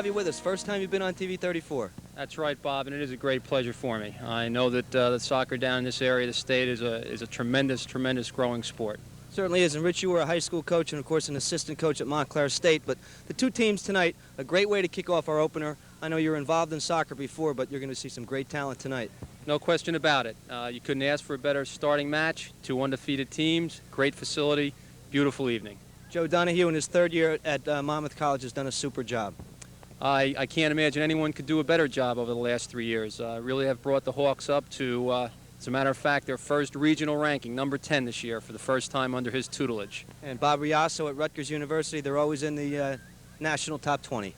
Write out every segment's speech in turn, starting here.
Have you with us? First time you've been on TV 34. That's right, Bob, and it is a great pleasure for me. I know that the soccer down in this area of the state is a tremendous growing sport. Certainly is. And Rich, you were a high school coach and, of course, an assistant coach at Montclair State. But the two teams tonight, a great way to kick off our opener. I know you were involved in soccer before, but you're going to see some great talent tonight. No question about it. You couldn't ask for a better starting match. Two undefeated teams, great facility, beautiful evening. Joe Donahue, in his third year at Monmouth College, has done a super job. I can't imagine anyone could do a better job over the last 3 years. Really have brought the Hawks up to, as a matter of fact, their first regional ranking, number 10 this year, for the first time under his tutelage. And Bob Riasso at Rutgers University, they're always in the national top 20.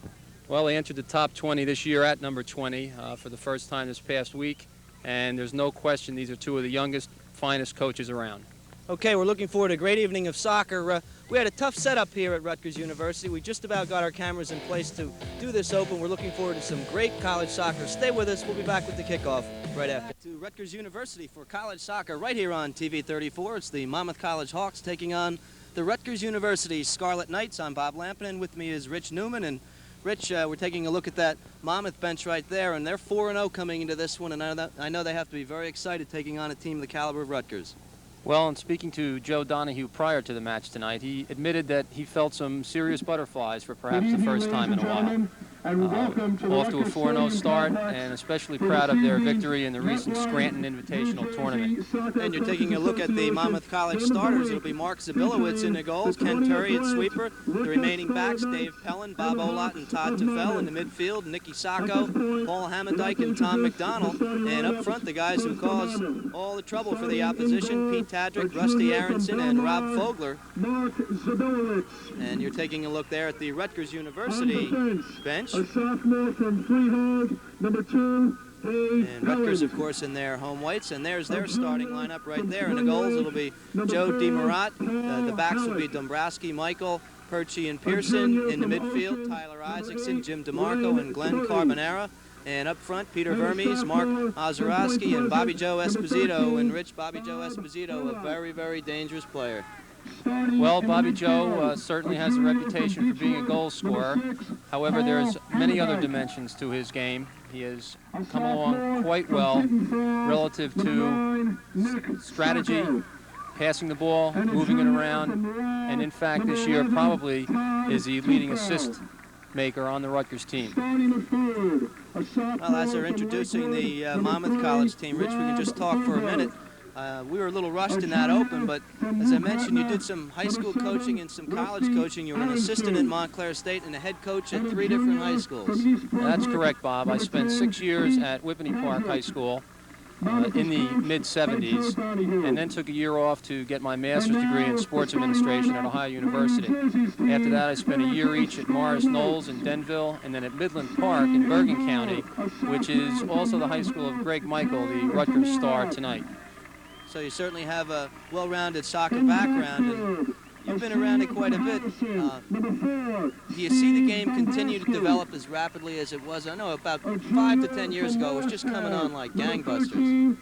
Well, they entered the top 20 this year at number 20 for the first time this past week, and there's no question these are two of the youngest, finest coaches around. Okay, we're looking forward to a great evening of soccer. We had a tough setup here at Rutgers University. We just about got our cameras in place to do this open. We're looking forward to some great college soccer. Stay with us. We'll be back with the kickoff right after. To Rutgers University for college soccer right here on TV 34. It's the Monmouth College Hawks taking on the Rutgers University Scarlet Knights. I'm Bob Lampin, and with me is Rich Newman. And Rich, we're taking a look at that Monmouth bench right there, and they're 4-0 coming into this one, and I know they have to be very excited taking on a team of the caliber of Rutgers. Well, in speaking to Joe Donahue prior to the match tonight, he admitted that he felt some serious butterflies for perhaps the first time in a while. Off to a 4-0 start, and especially proud of their victory in the recent Scranton Invitational Tournament. And you're taking a look at the Monmouth College starters. It'll be Mark Zabilowitz in the goals, Ken Turry at sweeper, the remaining backs, Dave Pellin, Bob Olott, and Todd Tufel in the midfield, Nicky Sacco, Paul Hammondike, and Tom McDonald. And up front, the guys who cause all the trouble for the opposition, Pete Tadrick, Rusty Aronson, and Rob Fogler. And you're taking a look there at the Rutgers University bench. A sophomore from Freehold, number 2. And Rutgers, of course, in their home whites, and there's their starting lineup right there. In the goals, it'll be Joe DeMurat. The backs will be Dombrowski, Michael, Perchie, and Pearson. In the midfield, Tyler Isaacson, Jim DeMarco, and Glenn Carbonara. And up front, Peter Vermes, Mark Ozorowski, and Bobby Joe Esposito. And Rich, Bobby Joe Esposito, a very, very dangerous player. Well, Bobby Joe certainly has a reputation for being a goal scorer. However, there's many other dimensions to his game. He has come along quite well relative to strategy, passing the ball, moving it around, and in fact this year probably is the leading assist maker on the Rutgers team. Well, as they're introducing the Monmouth College team, Rich, we can just talk for a minute. We were a little rushed in that open, but as I mentioned, you did some high school coaching and some college coaching. You were an assistant at Montclair State and a head coach at 3 different high schools. That's correct, Bob. I spent 6 years at Whippany Park High School in the mid-'70s, and then took a year off to get my master's degree in sports administration at Ohio University. After that, I spent a year each at Morris Knowles in Denville, and then at Midland Park in Bergen County, which is also the high school of Greg Michael, the Rutgers star tonight. So you certainly have a well-rounded soccer background, and you've been around it quite a bit. Do you see the game continue to develop as rapidly as it was? I know about 5 to 10 years ago, it was just coming on like gangbusters.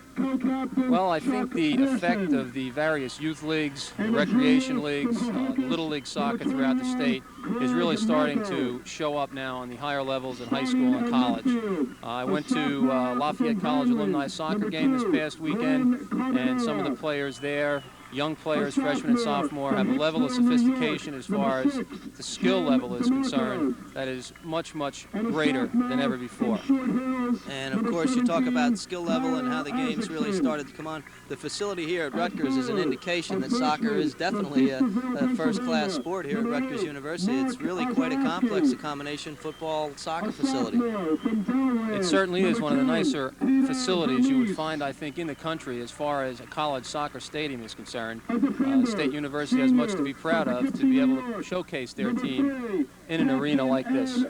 Well, I think the effect of the various youth leagues, recreation leagues, Little League soccer throughout the state is really starting to show up now on the higher levels in high school and college. I went to Lafayette College alumni soccer game this past weekend, and some of the players there, young players, freshmen and sophomore, have a level of sophistication as far as the skill level is concerned that is much, much greater than ever before. And of course, you talk about skill level and how the game's really started to come on. The facility here at Rutgers is an indication that soccer is definitely a first-class sport here at Rutgers University. It's really quite a complex, a combination football-soccer facility. It certainly is one of the nicer facilities you would find, I think, in the country as far as a college soccer stadium is concerned. State University has much to be proud of to be able to showcase their team in an arena like this.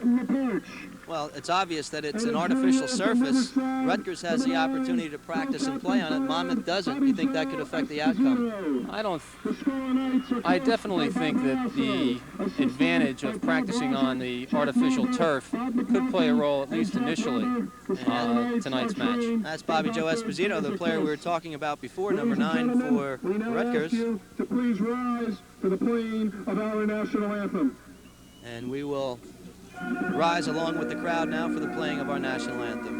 Well, it's obvious that it's an artificial surface. Rutgers has the opportunity to practice and play on it. Monmouth doesn't. Do you think that could affect the outcome? I definitely think that the advantage of practicing on the artificial turf could play a role, at least initially, tonight's match. That's Bobby Joe Esposito, the player we were talking about before, number 9 for Rutgers. To please rise to the playing of our national anthem. And we will rise along with the crowd now for the playing of our national anthem.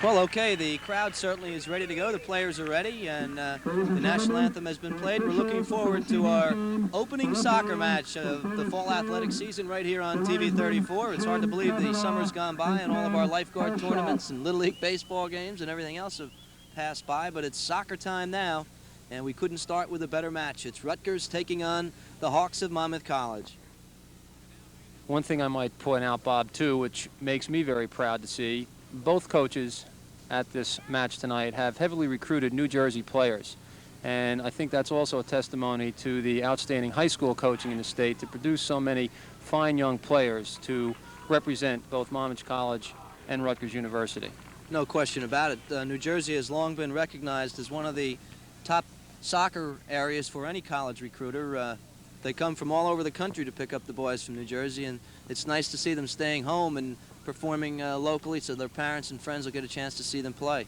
Well, okay, the crowd certainly is ready to go. The players are ready, and the national anthem has been played. We're looking forward to our opening soccer match of the fall athletic season right here on TV 34. It's hard to believe the summer's gone by and all of our lifeguard tournaments and Little League baseball games and everything else have passed by, but it's soccer time now, and we couldn't start with a better match. It's Rutgers taking on the Hawks of Monmouth College. One thing I might point out, Bob, too, which makes me very proud to see, both coaches at this match tonight have heavily recruited New Jersey players. And I think that's also a testimony to the outstanding high school coaching in the state to produce so many fine young players to represent both Monmouth College and Rutgers University. No question about it. New Jersey has long been recognized as one of the top soccer areas for any college recruiter. They come from all over the country to pick up the boys from New Jersey, and it's nice to see them staying home and performing locally so their parents and friends will get a chance to see them play.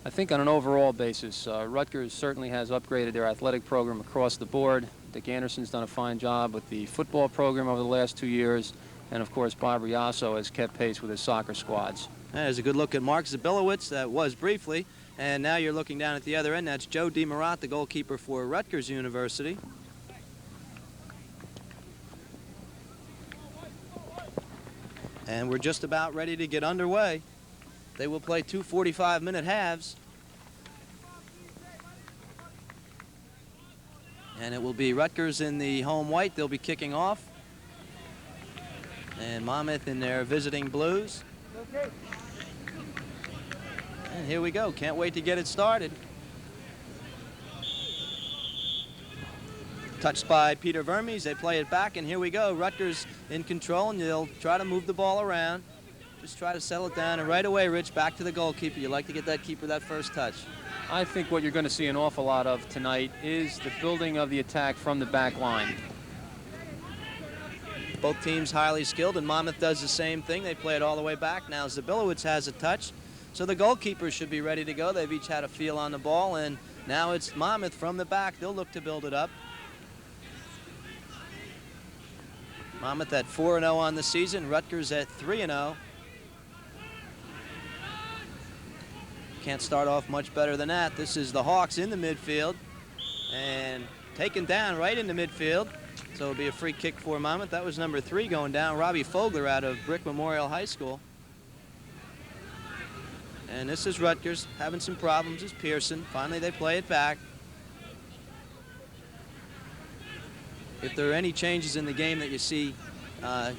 I think on an overall basis, Rutgers certainly has upgraded their athletic program across the board. Dick Anderson's done a fine job with the football program over the last 2 years, and of course Bob Riasso has kept pace with his soccer squads. There's a good look at Mark Zabilowitz, that was briefly, and now you're looking down at the other end. That's Joe DeMarat, the goalkeeper for Rutgers University. And we're just about ready to get underway. They will play 2 45-minute halves. And it will be Rutgers in the home white. They'll be kicking off. And Monmouth in their visiting blues. And here we go. Can't wait to get it started. Touched by Peter Vermes. They play it back, and here we go. Rutgers in control, and they'll try to move the ball around. Just try to settle it down, and right away, Rich, back to the goalkeeper. You like to get that keeper that first touch. I think what you're going to see an awful lot of tonight is the building of the attack from the back line. Both teams highly skilled, and Monmouth does the same thing. They play it all the way back. Now Zabilowitz has a touch, so the goalkeepers should be ready to go. They've each had a feel on the ball, and now it's Monmouth from the back. They'll look to build it up. Monmouth at 4-0 on the season, Rutgers at 3-0. Can't start off much better than that. This is the Hawks in the midfield and taken down right into midfield. So it'll be a free kick for Monmouth. That was number 3 going down, Robbie Fogler out of Brick Memorial High School. And this is Rutgers having some problems. Is Pearson. Finally they play it back. If there are any changes in the game that you see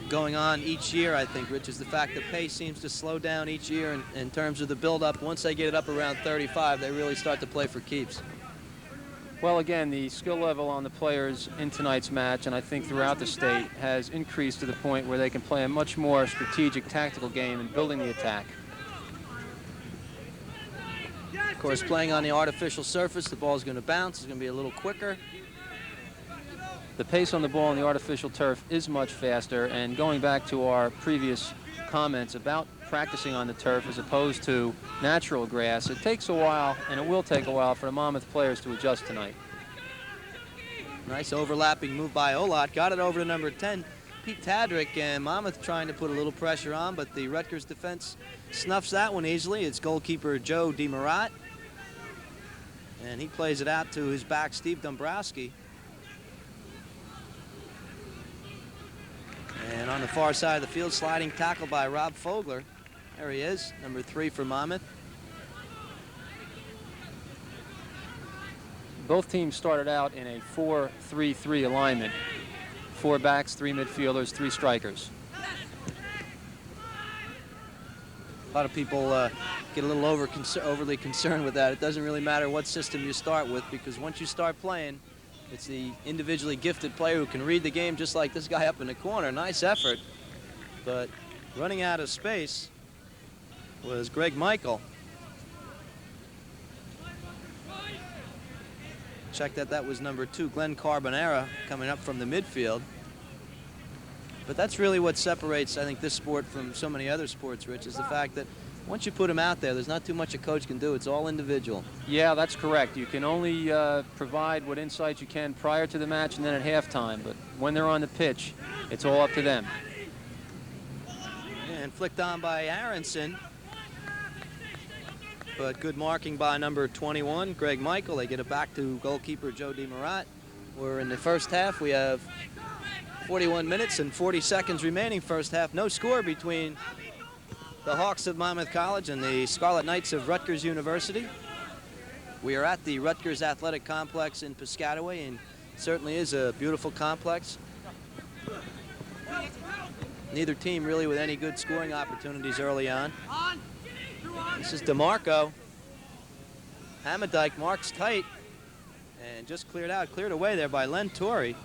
going on each year, I think, Rich, is the fact that pace seems to slow down each year in terms of the build-up. Once they get it up around 35, they really start to play for keeps. Well, again, the skill level on the players in tonight's match, and I think throughout the state, has increased to the point where they can play a much more strategic, tactical game in building the attack. Of course, playing on the artificial surface, the ball's going to bounce. It's going to be a little quicker. The pace on the ball on the artificial turf is much faster, and going back to our previous comments about practicing on the turf as opposed to natural grass, it takes a while, and it will take a while for the Monmouth players to adjust tonight. Nice overlapping move by Olot. Got it over to number 10, Pete Tadrick, and Monmouth trying to put a little pressure on, but the Rutgers defense snuffs that one easily. It's goalkeeper Joe DeMarat. And he plays it out to his back, Steve Dombrowski. And on the far side of the field, sliding tackle by Rob Fogler. There he is, number 3 for Monmouth. Both teams started out in a 4-3-3 alignment. 4 backs, 3 midfielders, 3 strikers. A lot of people get a little overly concerned with that. It doesn't really matter what system you start with, because once you start playing, it's the individually gifted player who can read the game, just like this guy up in the corner. Nice effort, but running out of space was Greg Michael. Check that was number 2, Glenn Carbonera, coming up from the midfield. But that's really what separates, I think, this sport from so many other sports, Rich, is the fact that once you put them out there, there's not too much a coach can do. It's all individual. Yeah, that's correct. You can only provide what insights you can prior to the match and then at halftime. But when they're on the pitch, it's all up to them. And flicked on by Aronson. But good marking by number 21, Greg Michael. They get it back to goalkeeper Joe DeMarat. We're in the first half. We have 41 minutes and 40 seconds remaining first half. No score between the Hawks of Monmouth College and the Scarlet Knights of Rutgers University. We are at the Rutgers Athletic Complex in Piscataway, and it certainly is a beautiful complex. Neither team really with any good scoring opportunities early on. This is DeMarco. Hamadike marks tight and just cleared away there by Len Torrey.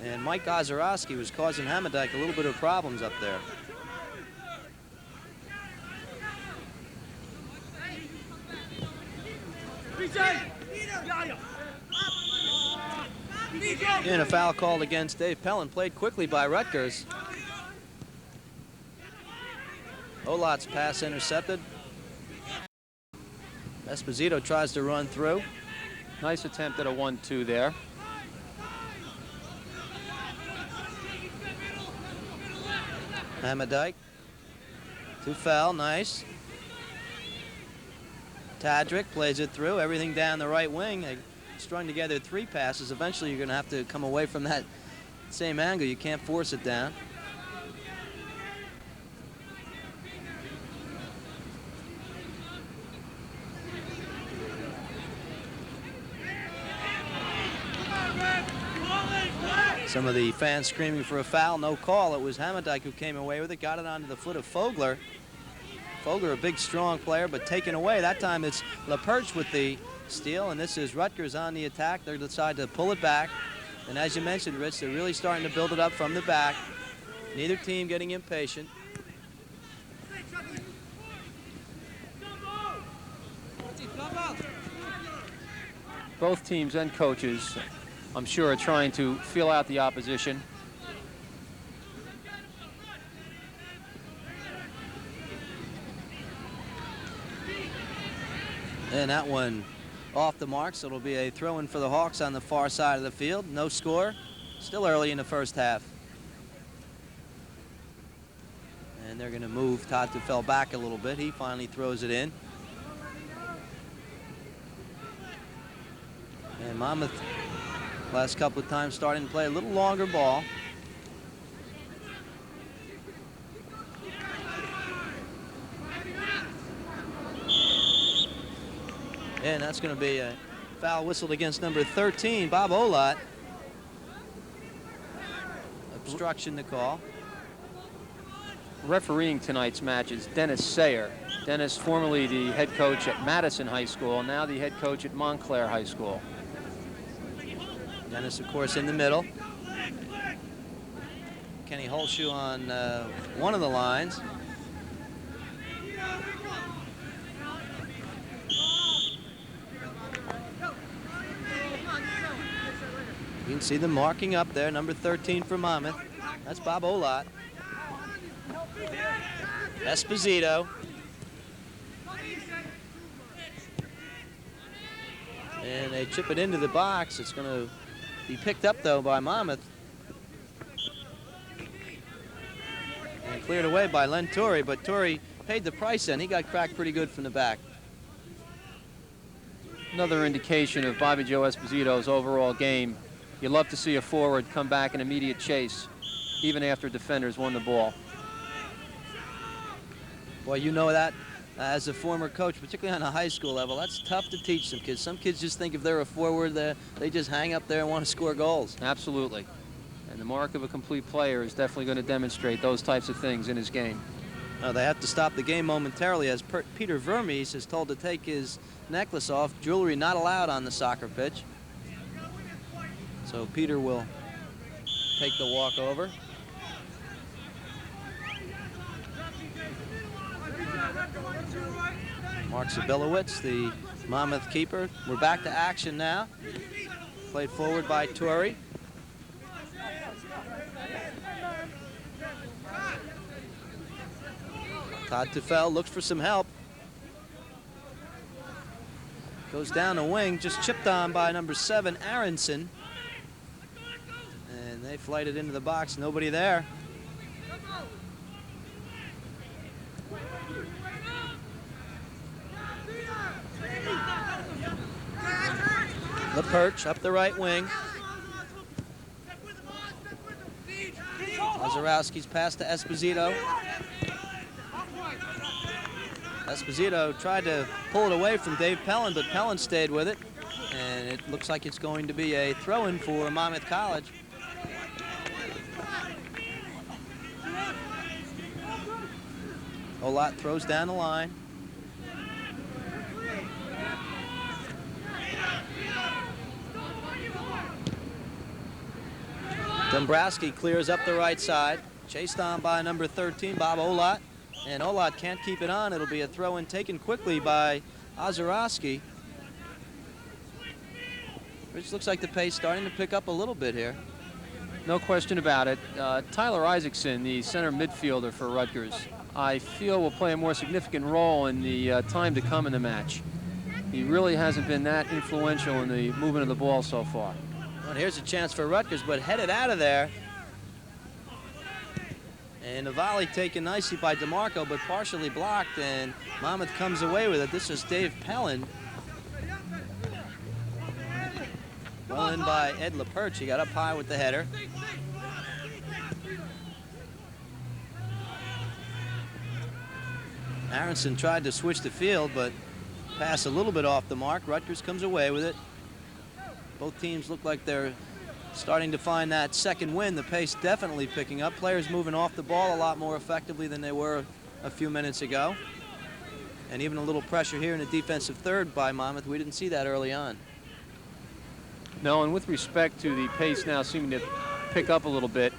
And Mike Ozorowski was causing Hamadike a little bit of problems up there. And a foul called against Dave Pellin, played quickly by Rutgers. Olat's pass intercepted. Esposito tries to run through. Nice attempt at a 1-2 there. Hamadike to foul, nice. Tadrick plays it through, everything down the right wing. They strung together 3 passes. Eventually you're going to have to come away from that same angle. You can't force it down. Some of the fans screaming for a foul, no call. It was Hamadike who came away with it, got it onto the foot of Fogler. Fogler, a big, strong player, but taken away. That time it's LaPerche with the steal, and this is Rutgers on the attack. They decide to pull it back. And as you mentioned, Rich, they're really starting to build it up from the back. Neither team getting impatient. Both teams and coaches, I'm sure, are trying to feel out the opposition. And that one off the mark, so it'll be a throw-in for the Hawks on the far side of the field. No score, still early in the first half. And they're going to move Todd Tufel back a little bit. He finally throws it in. And Monmouth, last couple of times, starting to play a little longer ball. And that's going to be a foul whistled against number 13, Bob Olat. Obstruction to call. Refereeing tonight's match is Dennis Sayer. Dennis, formerly the head coach at Madison High School, now the head coach at Montclair High School. Dennis, of course, in the middle. Kenny Holshoe on one of the lines. You can see them marking up there, number 13 for Monmouth. That's Bob Olat. Esposito. And they chip it into the box. It's going to be picked up, though, by Monmouth. And cleared away by Len Torrey, but Torrey paid the price then. He got cracked pretty good from the back. Another indication of Bobby Joe Esposito's overall game. You love to see a forward come back in immediate chase, even after defenders won the ball. Boy, you know that as a former coach, particularly on a high school level, that's tough to teach some kids. Some kids just think if they're a forward, they just hang up there and want to score goals. Absolutely. And the mark of a complete player is definitely going to demonstrate those types of things in his game. They have to stop the game momentarily as Peter Vermes is told to take his necklace off. Jewelry not allowed on the soccer pitch. So Peter will take the walk over. Mark Zabilowicz, the Monmouth keeper. We're back to action now. Played forward by Torrey. Todd Tufel looks for some help. Goes down the wing, just chipped on by number 7, Aronson. And they flight it into the box, nobody there. LaPerch up the right wing. Ozorowski's pass to Esposito. Esposito tried to pull it away from Dave Pellin, but Pellin stayed with it. And it looks like it's going to be a throw-in for Monmouth College. Olot throws down the line. Dombrowski clears up the right side. Chased on by number 13, Bob Olot. And Olot can't keep it on. It'll be a throw-in taken quickly by Ozorowski. Which looks like the pace starting to pick up a little bit here. No question about it. Tyler Isaacson, the center midfielder for Rutgers, I feel will play a more significant role in the time to come in the match. He really hasn't been that influential in the movement of the ball so far. Well, here's a chance for Rutgers, but headed out of there. And a volley taken nicely by DeMarco, but partially blocked, and Monmouth comes away with it. This is Dave Pellin. Well in by Ed LaPerch. He got up high with the header. Aronson tried to switch the field, but pass a little bit off the mark. Rutgers comes away with it. Both teams look like they're starting to find that second wind. The pace definitely picking up. Players moving off the ball a lot more effectively than they were a few minutes ago. And even a little pressure here in the defensive third by Monmouth. We didn't see that early on. No, and with respect to the pace now seeming to pick up a little bit,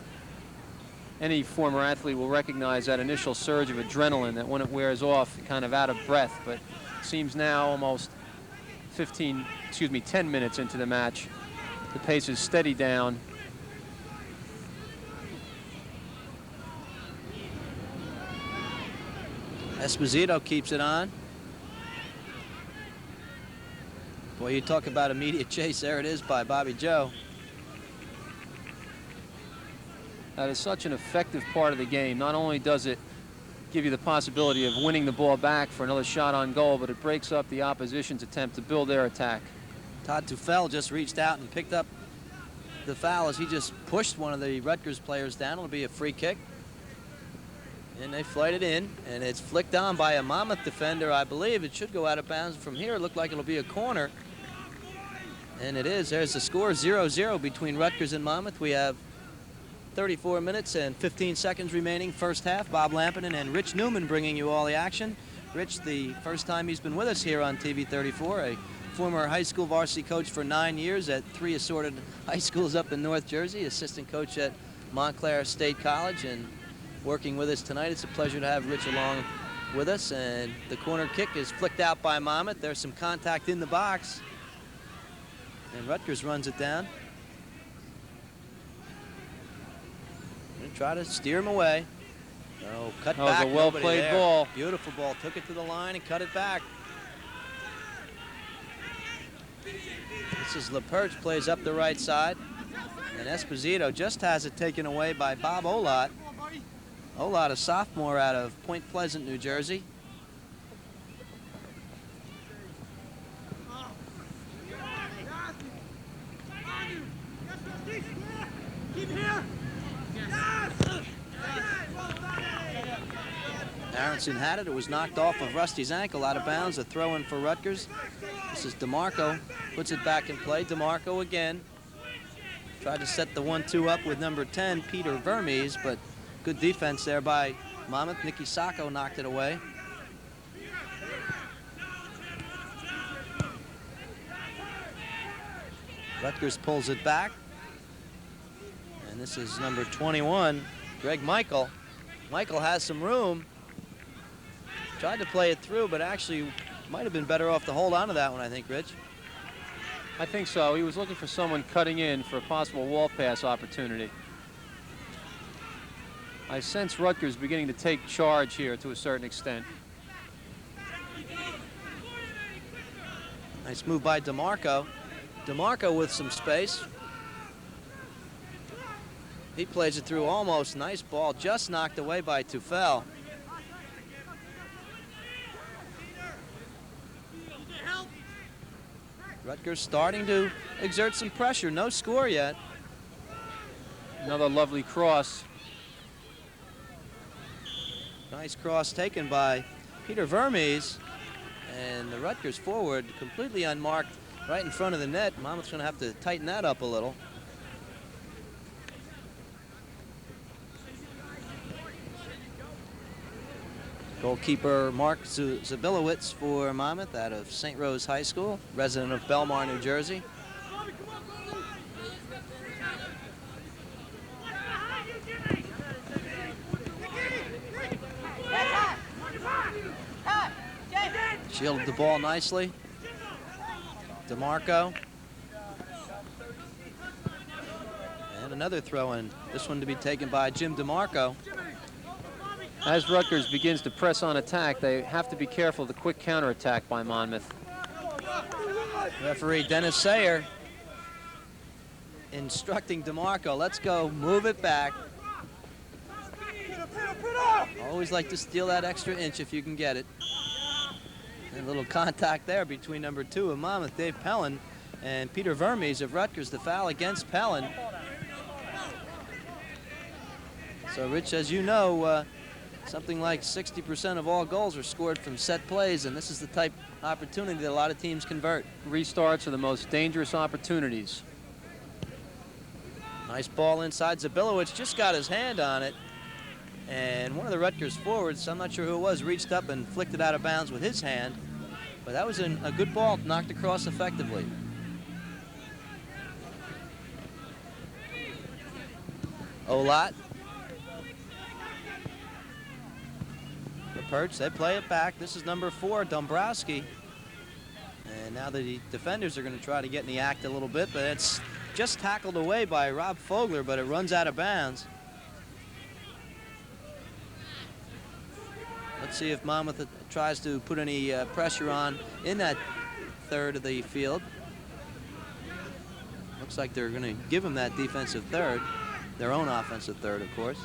any former athlete will recognize that initial surge of adrenaline that when it wears off, you're kind of out of breath, but it seems now almost 10 minutes into the match. The pace is steady down. Esposito keeps it on. Boy, you talk about immediate chase. There it is by Bobby Joe. That is such an effective part of the game. Not only does it give you the possibility of winning the ball back for another shot on goal, but it breaks up the opposition's attempt to build their attack. Todd Tufel just reached out and picked up the foul as he just pushed one of the Rutgers players down. It'll be a free kick. And they flight it in, and it's flicked on by a Monmouth defender, I believe. It should go out of bounds from here. It looked like it'll be a corner. And it is. There's the score, 0-0 between Rutgers and Monmouth. We have 34 minutes and 15 seconds remaining first half. Bob Lampinen and Rich Newman bringing you all the action. Rich, the first time he's been with us here on TV 34, a former high school varsity coach for 9 years at 3 assorted high schools up in North Jersey, assistant coach at Montclair State College, and working with us tonight. It's a pleasure to have Rich along with us. And the corner kick is flicked out by Monmouth. There's some contact in the box, and Rutgers runs it down. Gonna try to steer him away. No, cut back. That was a well-played ball. Beautiful ball. Took it to the line and cut it back. This is LaPerch, plays up the right side. And Esposito just has it taken away by Bob Olot. Olot, a sophomore out of Point Pleasant, New Jersey. Aronson had it. It was knocked off of Rusty's ankle, out of bounds. A throw in for Rutgers. This is DeMarco. Puts it back in play. DeMarco again. Tried to set the 1-2 up with number 10, Peter Vermes, but good defense there by Monmouth. Nicky Sacco knocked it away. Rutgers pulls it back. And this is number 21, Greg Michael. Michael has some room. Tried to play it through, but actually might have been better off to hold on to that one, I think, Rich. I think so. He was looking for someone cutting in for a possible wall pass opportunity. I sense Rutgers beginning to take charge here to a certain extent. Nice move by DeMarco. DeMarco with some space. He plays it through almost. Nice ball, just knocked away by Tufel. Rutgers starting to exert some pressure. No score yet. Another lovely cross. Nice cross taken by Peter Vermes. And the Rutgers forward completely unmarked right in front of the net. Monmouth's going to have to tighten that up a little. Goalkeeper Mark Zabilowitz for Monmouth out of St. Rose High School, resident of Belmar, New Jersey. Shielded the ball nicely. DeMarco. And another throw in. This one to be taken by Jim DeMarco. As Rutgers begins to press on attack, they have to be careful of the quick counterattack by Monmouth. Referee Dennis Sayer instructing DeMarco, let's go, move it back. Always like to steal that extra inch if you can get it. And a little contact there between number 2 of Monmouth, Dave Pellin, and Peter Vermes of Rutgers. The foul against Pellin. So, Rich, as you know, something like 60% of all goals are scored from set plays, and this is the type of opportunity that a lot of teams convert. Restarts are the most dangerous opportunities. Nice ball inside. Zabilowicz just got his hand on it, and one of the Rutgers forwards, I'm not sure who it was, reached up and flicked it out of bounds with his hand, but that was a good ball knocked across effectively. Olat. Perch, they play it back. This is number 4, Dombrowski. And now the defenders are going to try to get in the act a little bit, but it's just tackled away by Rob Fogler, but it runs out of bounds. Let's see if Monmouth tries to put any pressure on in that third of the field. Looks like they're going to give them that defensive third, their own offensive third, of course.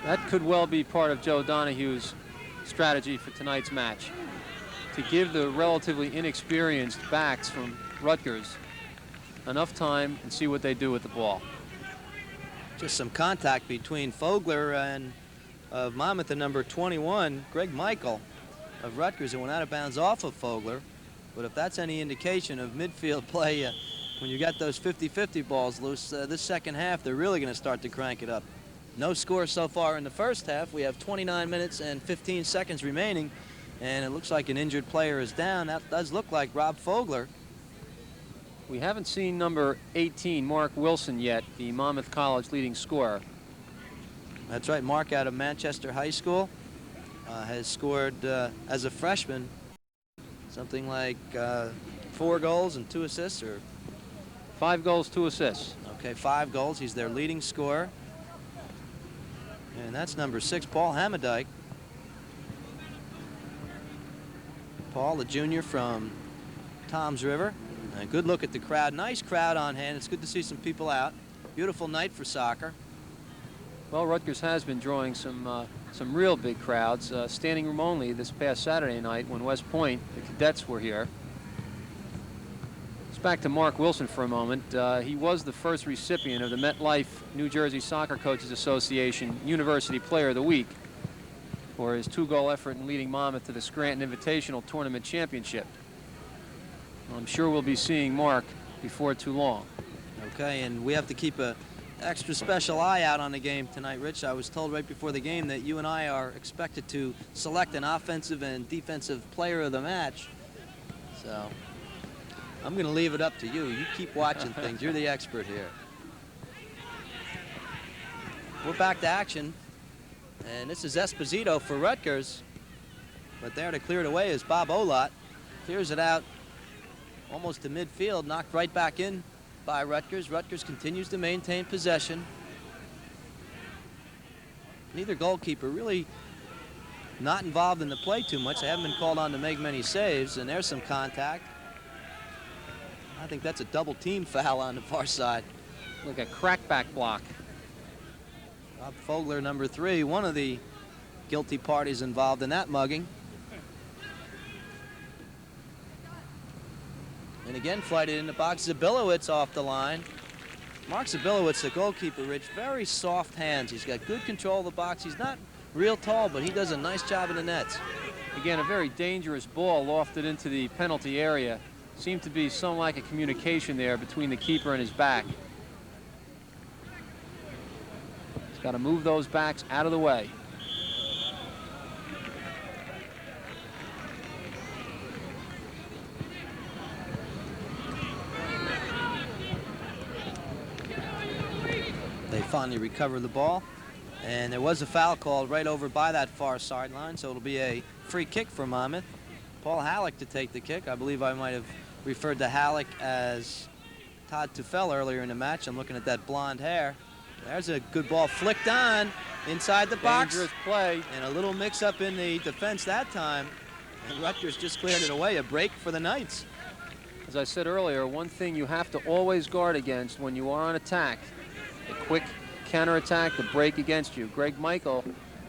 That could well be part of Joe Donohue's strategy for tonight's match, to give the relatively inexperienced backs from Rutgers enough time and see what they do with the ball. Just some contact between Fogler and of Monmouth and number 21, Greg Michael of Rutgers. It went out of bounds off of Fogler, but if that's any indication of midfield play, when you got those 50-50 balls loose, this second half, they're really going to start to crank it up. No score so far in the first half. We have 29 minutes and 15 seconds remaining, and it looks like an injured player is down. That does look like Rob Fogler. We haven't seen number 18, Mark Wilson, yet, the Monmouth College leading scorer. That's right, Mark out of Manchester High School has scored as a freshman something like 4 goals and 2 assists, or 5 goals, 2 assists. Okay, 5 goals. He's their leading scorer. And that's number 6, Paul Hamadike. Paul, the junior from Toms River. A good look at the crowd. Nice crowd on hand. It's good to see some people out. Beautiful night for soccer. Well, Rutgers has been drawing some real big crowds. Standing room only this past Saturday night when West Point, the cadets, were here. Let's back to Mark Wilson for a moment. He was the first recipient of the MetLife New Jersey Soccer Coaches Association University Player of the Week for his 2-goal effort in leading Monmouth to the Scranton Invitational Tournament Championship. I'm sure we'll be seeing Mark before too long. Okay, and we have to keep a extra special eye out on the game tonight, Rich. I was told right before the game that you and I are expected to select an offensive and defensive player of the match. So I'm going to leave it up to you. You keep watching things. You're the expert here. We're back to action. And this is Esposito for Rutgers. But there to clear it away is Bob Olot. Clears it out almost to midfield, knocked right back in by Rutgers. Rutgers continues to maintain possession. Neither goalkeeper really not involved in the play too much. They haven't been called on to make many saves, and there's some contact. I think that's a double team foul on the far side. Look at crackback block. Rob Fogler, number 3, one of the guilty parties involved in that mugging. And again, flighted in the box. Zabilowitz off the line. Mark Zabilowitz, the goalkeeper, Rich, very soft hands. He's got good control of the box. He's not real tall, but he does a nice job in the nets. Again, a very dangerous ball lofted into the penalty area. Seemed to be some lack of communication there between the keeper and his back. He's got to move those backs out of the way. They finally recover the ball, and there was a foul called right over by that far sideline, so it'll be a free kick for Monmouth. Paul Halleck to take the kick. I believe I might have referred to Halleck as Todd Tufel earlier in the match. I'm looking at that blonde hair. There's a good ball flicked on inside the box. Dangerous play. And a little mix-up in the defense that time, and Rutgers just cleared it away. A break for the Knights. As I said earlier, one thing you have to always guard against when you are on attack, a quick counterattack, the break against you. Greg Michael,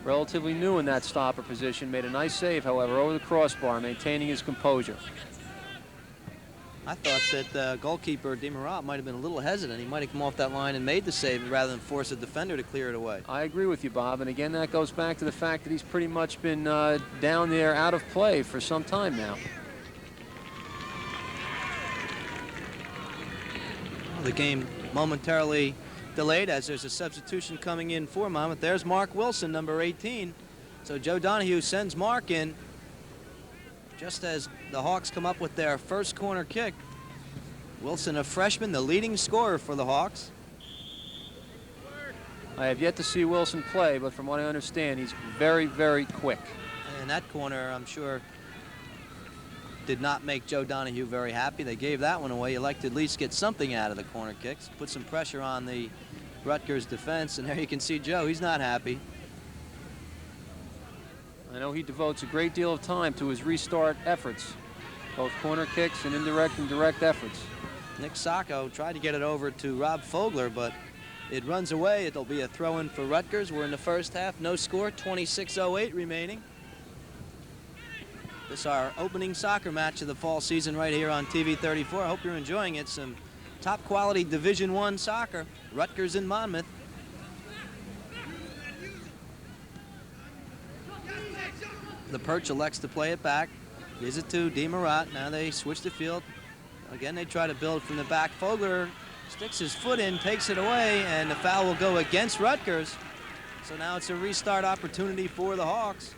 relatively new in that stopper position, made a nice save, however, over the crossbar, maintaining his composure. I thought that the goalkeeper, DeMarat, might have been a little hesitant. He might have come off that line and made the save rather than force a defender to clear it away. I agree with you, Bob, and again, that goes back to the fact that he's pretty much been down there out of play for some time now. Well, the game momentarily delayed as there's a substitution coming in for Monmouth. There's Mark Wilson, number 18. So Joe Donahue sends Mark in just as the Hawks come up with their first corner kick. Wilson, a freshman, the leading scorer for the Hawks. I have yet to see Wilson play, but from what I understand, he's very, very quick. And that corner, I'm sure, did not make Joe Donahue very happy. They gave that one away. You like to at least get something out of the corner kicks, put some pressure on the Rutgers defense, and there you can see Joe. He's not happy. I know he devotes a great deal of time to his restart efforts, both corner kicks and indirect and direct efforts. Nick Sacco tried to get it over to Rob Fogler, but it runs away. It'll be a throw-in for Rutgers. We're in the first half. No score, 26:08 remaining. This is our opening soccer match of the fall season right here on TV 34. I hope you're enjoying it. Some top quality Division I soccer. Rutgers and Monmouth. The Perch elects to play it back. Gives it to DeMarat. Now they switch the field. Again, they try to build from the back. Fogler sticks his foot in, takes it away, and the foul will go against Rutgers. So now it's a restart opportunity for the Hawks.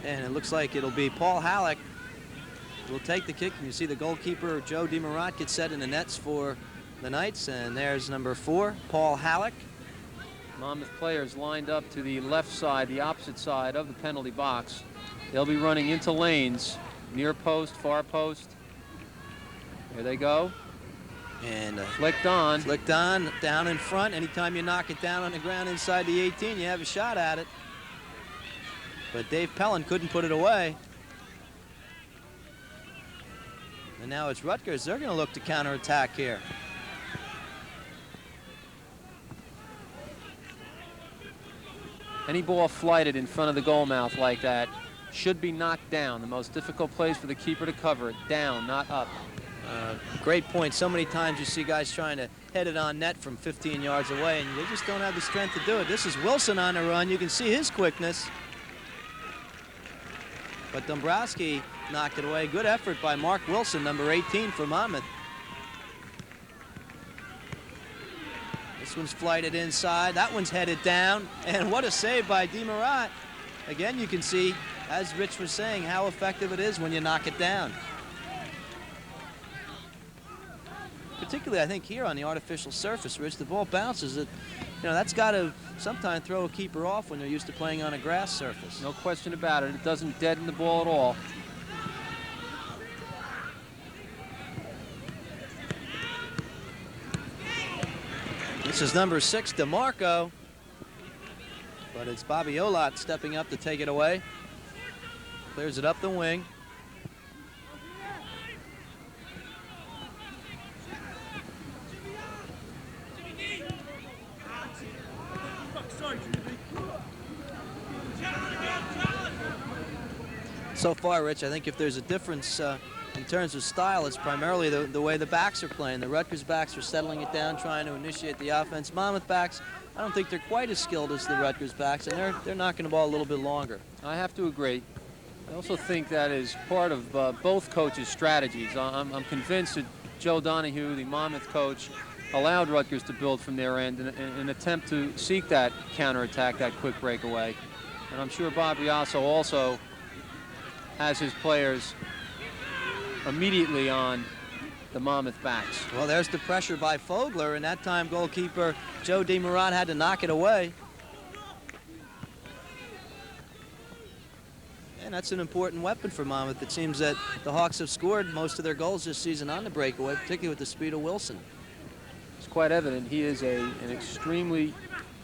And it looks like it'll be Paul Halleck who will take the kick. And you see the goalkeeper, Joe DeMarat, gets set in the nets for the Knights. And there's number 4, Paul Halleck. Monmouth players lined up to the left side, the opposite side of the penalty box. They'll be running into lanes, near post, far post. There they go. And flicked on. Flicked on, down in front. Anytime you knock it down on the ground inside the 18, you have a shot at it. But Dave Pellin couldn't put it away. And now it's Rutgers. They're going to look to counterattack here. Any ball flighted in front of the goal mouth like that should be knocked down. The most difficult place for the keeper to cover it. Down, not up. Great point. So many times you see guys trying to head it on net from 15 yards away, and they just don't have the strength to do it. This is Wilson on the run. You can see his quickness. But Dombrowski knocked it away. Good effort by Mark Wilson, number 18 for Monmouth. This one's flighted inside. That one's headed down. And what a save by DeMurat. Again, you can see, as Rich was saying, how effective it is when you knock it down. Particularly, I think, here on the artificial surface, Rich, the ball bounces. That's got to sometimes throw a keeper off when they're used to playing on a grass surface. No question about it. It doesn't deaden the ball at all. This is number 6, DeMarco. But it's Bobby Olot stepping up to take it away. Clears it up the wing. So far, Rich, I think if there's a difference in terms of style, it's primarily the way the backs are playing. The Rutgers backs are settling it down, trying to initiate the offense. Monmouth backs, I don't think they're quite as skilled as the Rutgers backs, and they're knocking the ball a little bit longer. I have to agree. I also think that is part of both coaches' strategies. I'm convinced that Joe Donahue, the Monmouth coach, allowed Rutgers to build from their end in an attempt to seek that counterattack, that quick breakaway. And I'm sure Bob Riasso also has his players immediately on the Monmouth backs. Well, there's the pressure by Fogler, and that time goalkeeper Joe DeMurat had to knock it away. And that's an important weapon for Monmouth. It seems that the Hawks have scored most of their goals this season on the breakaway, particularly with the speed of Wilson. It's quite evident he is an extremely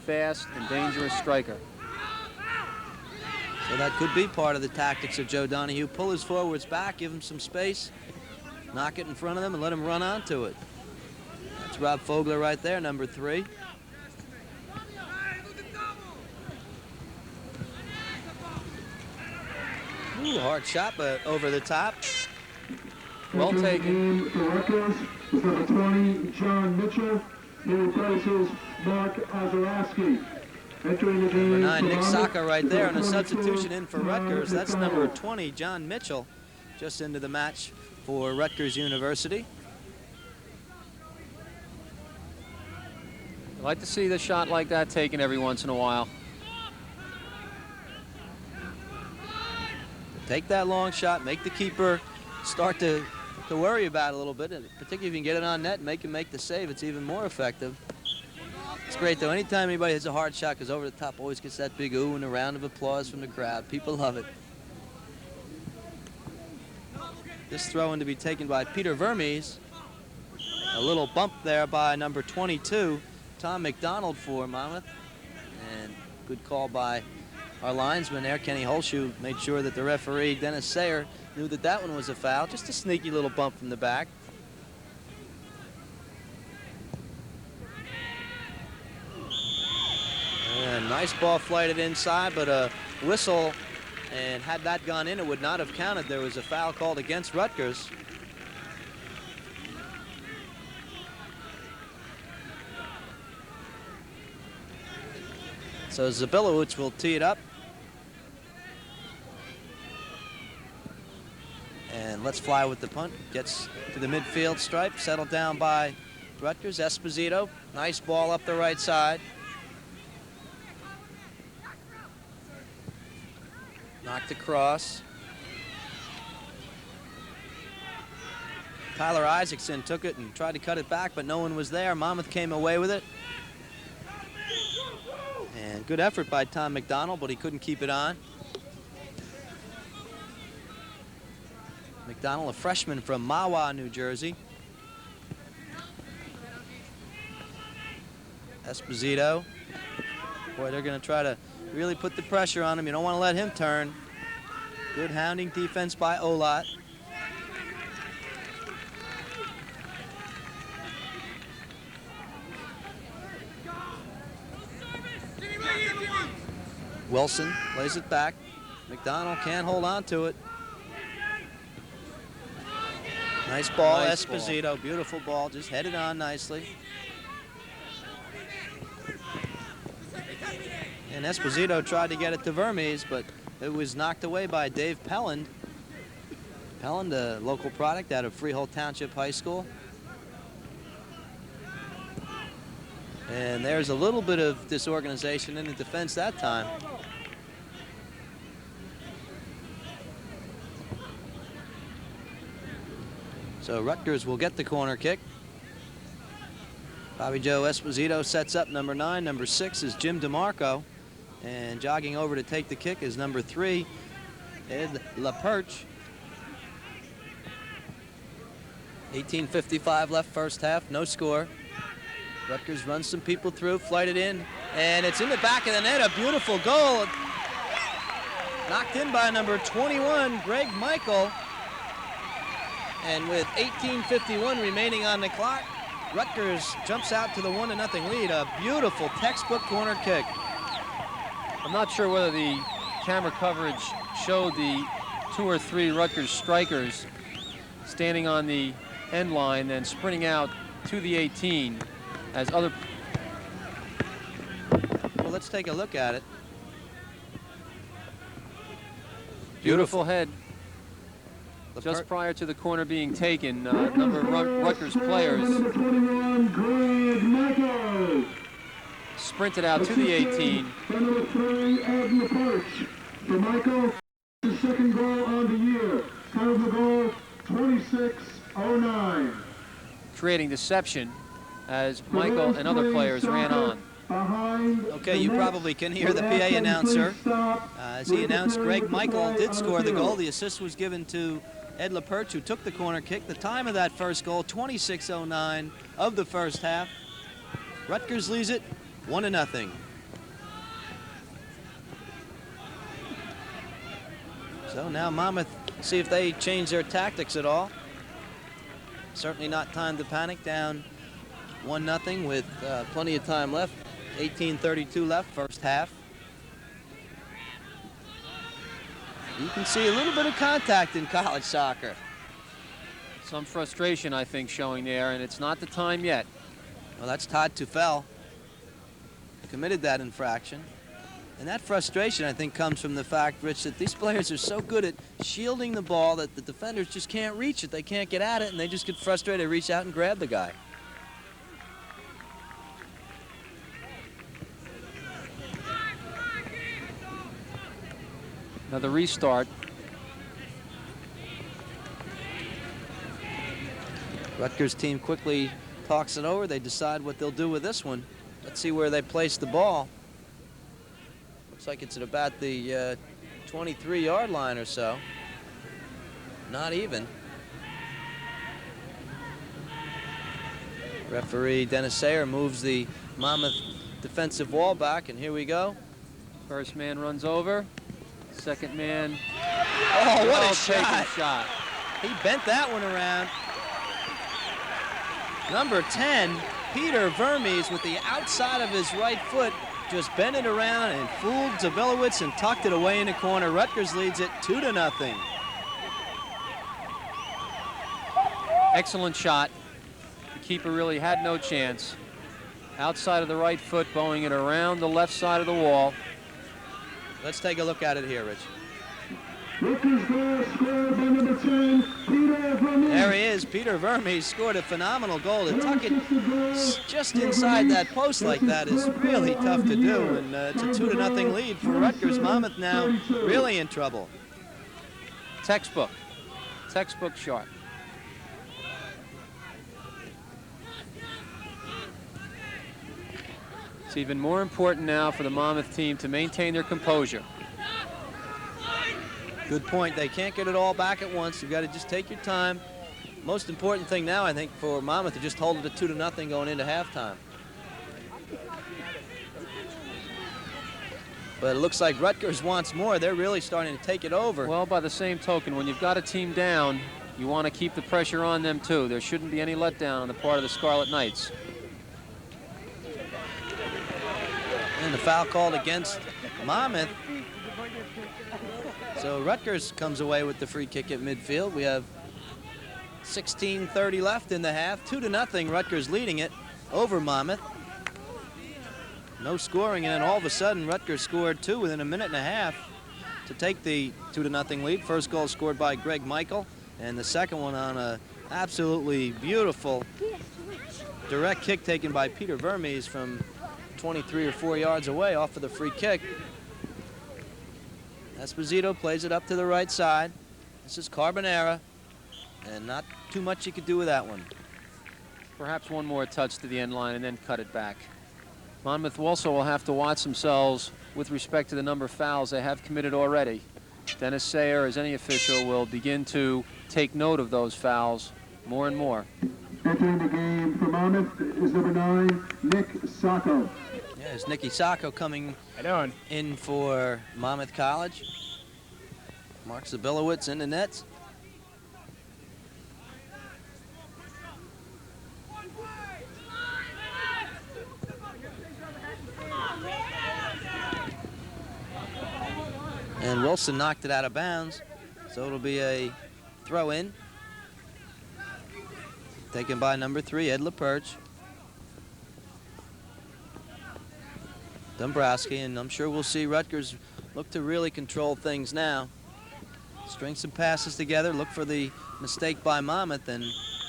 fast and dangerous striker. So that could be part of the tactics of Joe Donahue. Pull his forwards back, give him some space, knock it in front of them, and let him run onto it. That's Rob Fogler right there, number 3. Ooh, hard shot, but over the top. Well taken. For Rutgers is number 20, John Mitchell. He replaces Mark Ozorowski. Entering the game, Number 9, Nick Saka right there, and a substitution in for Rutgers. That's number 20, John Mitchell, just into the match for Rutgers University. I'd like to see the shot like that taken every once in a while. Take that long shot, make the keeper start to worry about it a little bit, and particularly if you can get it on net and make him make the save, it's even more effective. It's great, though. Anytime anybody hits a hard shot, goes over the top, always gets that big ooh and a round of applause from the crowd. People love it. This throw-in to be taken by Peter Vermes. A little bump there by number 22, Tom McDonald for Monmouth. And good call by our linesman there, Kenny Holshoe. Made sure that the referee, Dennis Sayer, knew that that one was a foul. Just a sneaky little bump from the back. And nice ball flighted inside, but a whistle, and had that gone in, it would not have counted. There was a foul called against Rutgers. So Zabilowicz will tee it up. And let's fly with the punt. Gets to the midfield stripe, settled down by Rutgers. Esposito, nice ball up the right side. Knocked across. Tyler Isaacson took it and tried to cut it back, but no one was there. Monmouth came away with it. And good effort by Tom McDonald, but he couldn't keep it on. McDonald, a freshman from Mahwah, New Jersey. Esposito. Boy, they're going to try to really put the pressure on him. You don't want to let him turn. Good hounding defense by Olot. Wilson plays it back. McDonald can't hold on to it. Nice ball, Nice Esposito. ball. Beautiful ball, just headed on nicely. And Esposito tried to get it to Vermes, but it was knocked away by Dave Pelland. Pelland, a local product out of Freehold Township High School. And there's a little bit of disorganization in the defense that time. So Rutgers will get the corner kick. Bobby Joe Esposito sets up number 9. Number 6 is Jim DeMarco. And jogging over to take the kick is number 3, Ed LaPerche. 18:55 left first half, no score. Rutgers runs some people through, flighted in, and it's in the back of the net, a beautiful goal. Knocked in by number 21, Greg Michael. And with 18:51 remaining on the clock, Rutgers jumps out to the 1-0 lead. A beautiful textbook corner kick. I'm not sure whether the camera coverage showed the 2 or 3 Rutgers strikers standing on the end line and sprinting out to the 18 as other. Well, let's take a look at it. Beautiful head. Just prior to the corner being taken, a number of Rutgers players Number 21, Greg Michael. sprinted out to the 18. Number 3, Ed LaPerche. For Michael, his second goal on the year. Time of the goal, 26:09. Creating deception as Michael and other players ran on. Okay, you probably can hear the PA announcer. As he announced, Greg Michael did score the goal. The assist was given to Ed LaPerche, who took the corner kick. The time of that first goal, 26:09 of the first half. Rutgers leads it 1-0. So now Monmouth, see if they change their tactics at all. Certainly not time to panic, down 1-0 with plenty of time left. 18:32 left, first half. You can see a little bit of contact in college soccer. Some frustration, I think, showing there, and it's not the time yet. Well, that's Todd Tufel, committed that infraction. And that frustration, I think, comes from the fact, Rich, that these players are so good at shielding the ball that the defenders just can't reach it. They can't get at it, and they just get frustrated, reach out and grab the guy. Another restart. Rutgers team quickly talks it over. They decide what they'll do with this one. Let's see where they place the ball. Looks like it's at about the 23-yard line or so. Not even. Referee Dennis Sayer moves the Monmouth defensive wall back, and here we go. First man runs over. Second man. Oh, what a taken shot. He bent that one around. Number 10, Peter Vermes, with the outside of his right foot, just bent it around and fooled Zabilowicz and tucked it away in the corner. Rutgers leads it 2-0. Excellent shot. The keeper really had no chance. Outside of the right foot, bowing it around the left side of the wall. Let's take a look at it here, Rich. Rutgers goal scored by number 10, Peter Vermes. There he is. Peter Vermes scored a phenomenal goal. To tuck it just inside that post like that is really tough to do, and it's a 2-0 lead for Rutgers. Monmouth now really in trouble. Textbook shot. It's even more important now for the Monmouth team to maintain their composure. Good point. They can't get it all back at once. You've got to just take your time. Most important thing now, I think, for Monmouth to just hold it at 2-0 going into halftime. But it looks like Rutgers wants more. They're really starting to take it over. Well, by the same token, when you've got a team down, you want to keep the pressure on them too. There shouldn't be any letdown on the part of the Scarlet Knights. And the foul called against Monmouth. So Rutgers comes away with the free kick at midfield. We have 16:30 left in the half. 2-0, Rutgers leading it over Monmouth. No scoring, and then all of a sudden Rutgers scored 2 within a minute and a half to take the 2-0 lead. First goal scored by Greg Michael, and the second one on a absolutely beautiful direct kick taken by Peter Vermes from 23 or 4 yards away off of the free kick. Esposito plays it up to the right side. This is Carbonera, and not too much he could do with that one. Perhaps one more touch to the end line and then cut it back. Monmouth also will have to watch themselves with respect to the number of fouls they have committed already. Dennis Sayer, as any official, will begin to take note of those fouls more and more. Entering the game for Monmouth is number 9, Nick Sacco. Yeah, it's Nicky Sacco coming in for Monmouth College. Mark Zabilowitz in the nets. And Wilson knocked it out of bounds, so it'll be a throw in. Taken by number 3, Ed LaPerche. Dombrowski, and I'm sure we'll see Rutgers look to really control things now. String some passes together, look for the mistake by Monmouth, and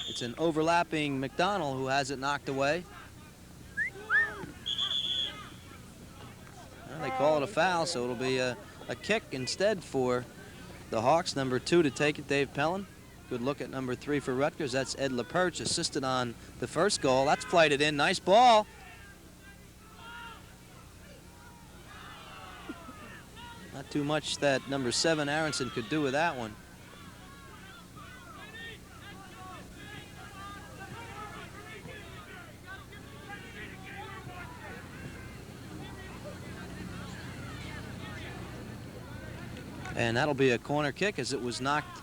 it's an overlapping McDonald who has it knocked away. Well, they call it a foul, so it'll be a kick instead for the Hawks. Number 2 to take it, Dave Pellin. Good look at number 3 for Rutgers. That's Ed LaPerche, assisted on the first goal. That's flighted in. Nice ball. Not too much that number 7, Aronson, could do with that one. And that'll be a corner kick as it was knocked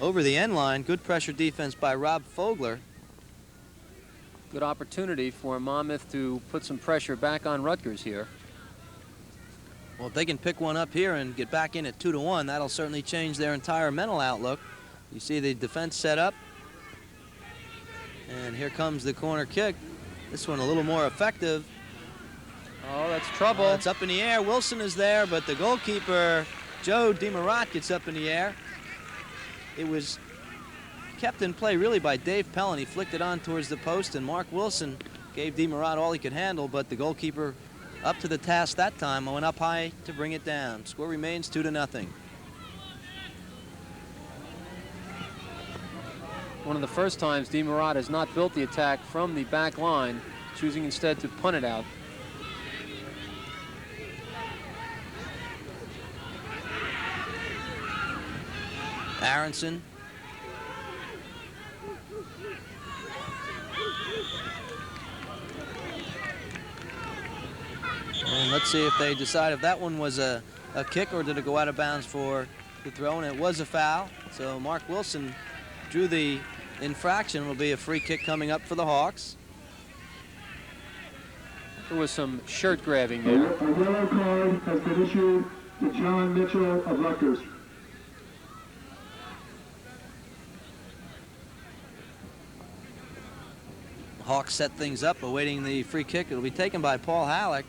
over the end line. Good pressure defense by Rob Fogler. Good opportunity for Monmouth to put some pressure back on Rutgers here. Well, if they can pick one up here and get back in at 2-1, that'll certainly change their entire mental outlook. You see the defense set up. And here comes the corner kick. This one a little more effective. Oh, that's trouble. It's up in the air. Wilson is there, but the goalkeeper, Joe DeMarat, gets up in the air. It was kept in play really by Dave Pellin. He flicked it on towards the post, and Mark Wilson gave DeMarat all he could handle, but the goalkeeper up to the task that time, went up high to bring it down. Score remains 2-0. One of the first times DeMarat has not built the attack from the back line, choosing instead to punt it out. Aronson. And let's see if they decide if that one was a kick or did it go out of bounds for the throw, and it was a foul. So Mark Wilson drew the infraction. It'll be a free kick coming up for the Hawks. There was some shirt grabbing there. A yellow card has been issued to John Mitchell of Rutgers. Hawks set things up, awaiting the free kick. It'll be taken by Paul Halleck.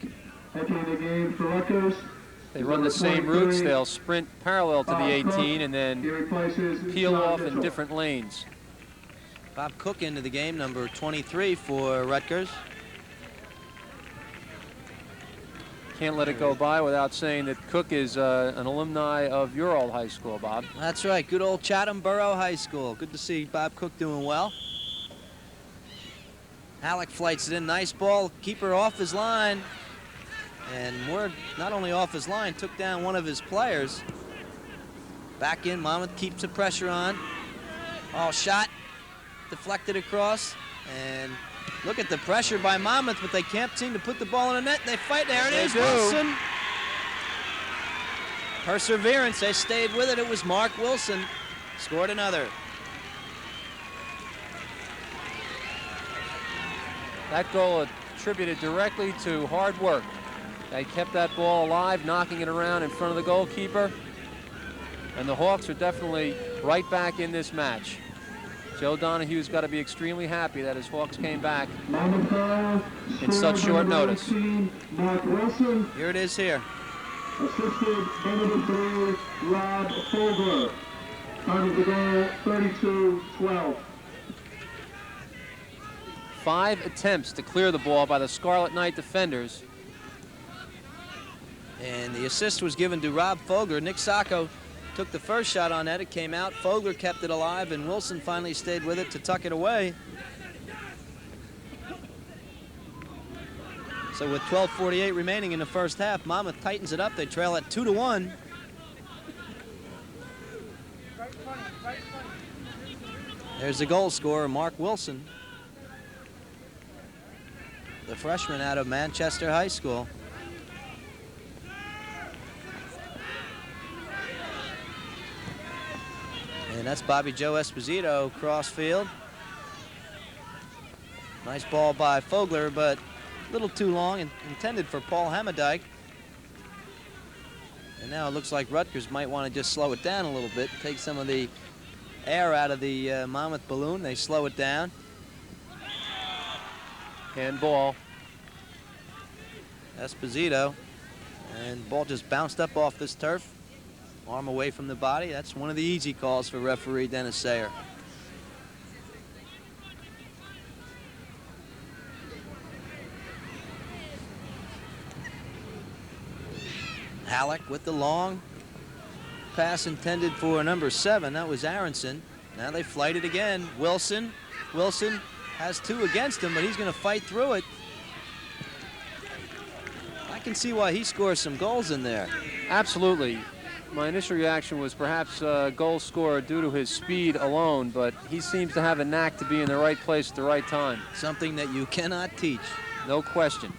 Entering the game for Rutgers. They run the same routes. They'll sprint parallel to the 18 and then peel off in different lanes. Bob Cook into the game, number 23 for Rutgers. Can't let it go by without saying that Cook is an alumni of your old high school, Bob. That's right, good old Chatham Borough High School. Good to see Bob Cook doing well. Halleck flights it in, nice ball, keeper off his line. And Ward, not only off his line, took down one of his players. Back in, Monmouth keeps the pressure on. All shot, deflected across, and look at the pressure by Monmouth, but they can't seem to put the ball in the net. They fight, there it is, Wilson. Perseverance, they stayed with it. It was Mark Wilson, scored another. That goal attributed directly to hard work. They kept that ball alive, knocking it around in front of the goalkeeper. And the Hawks are definitely right back in this match. Joe Donahue's got to be extremely happy that his Hawks came back in such short notice. Mark Wilson, Here it is here. assisted number 3, Rob Fogler. Time of the goal, 32-12. 5 attempts to clear the ball by the Scarlet Knight defenders. And the assist was given to Rob Fogler. Nick Sacco took the first shot on that. It came out. Fogler kept it alive, and Wilson finally stayed with it to tuck it away. So with 12:48 remaining in the first half, Monmouth tightens it up. They trail at 2-1. There's the goal scorer, Mark Wilson, the freshman out of Manchester High School. And that's Bobby Joe Esposito cross field. Nice ball by Fogler, but a little too long and intended for Paul Hamadike. And now it looks like Rutgers might want to just slow it down a little bit, take some of the air out of the Monmouth balloon. They slow it down. Handball. Esposito. And the ball just bounced up off this turf. Arm away from the body. That's one of the easy calls for referee Dennis Sayer. Halleck with the long pass intended for number 7. That was Aronson. Now they flight it again. Wilson. Wilson has 2 against him, but he's going to fight through it. I can see why he scores some goals in there. Absolutely. My initial reaction was perhaps a goal scorer due to his speed alone, but he seems to have a knack to be in the right place at the right time. Something that you cannot teach. No question.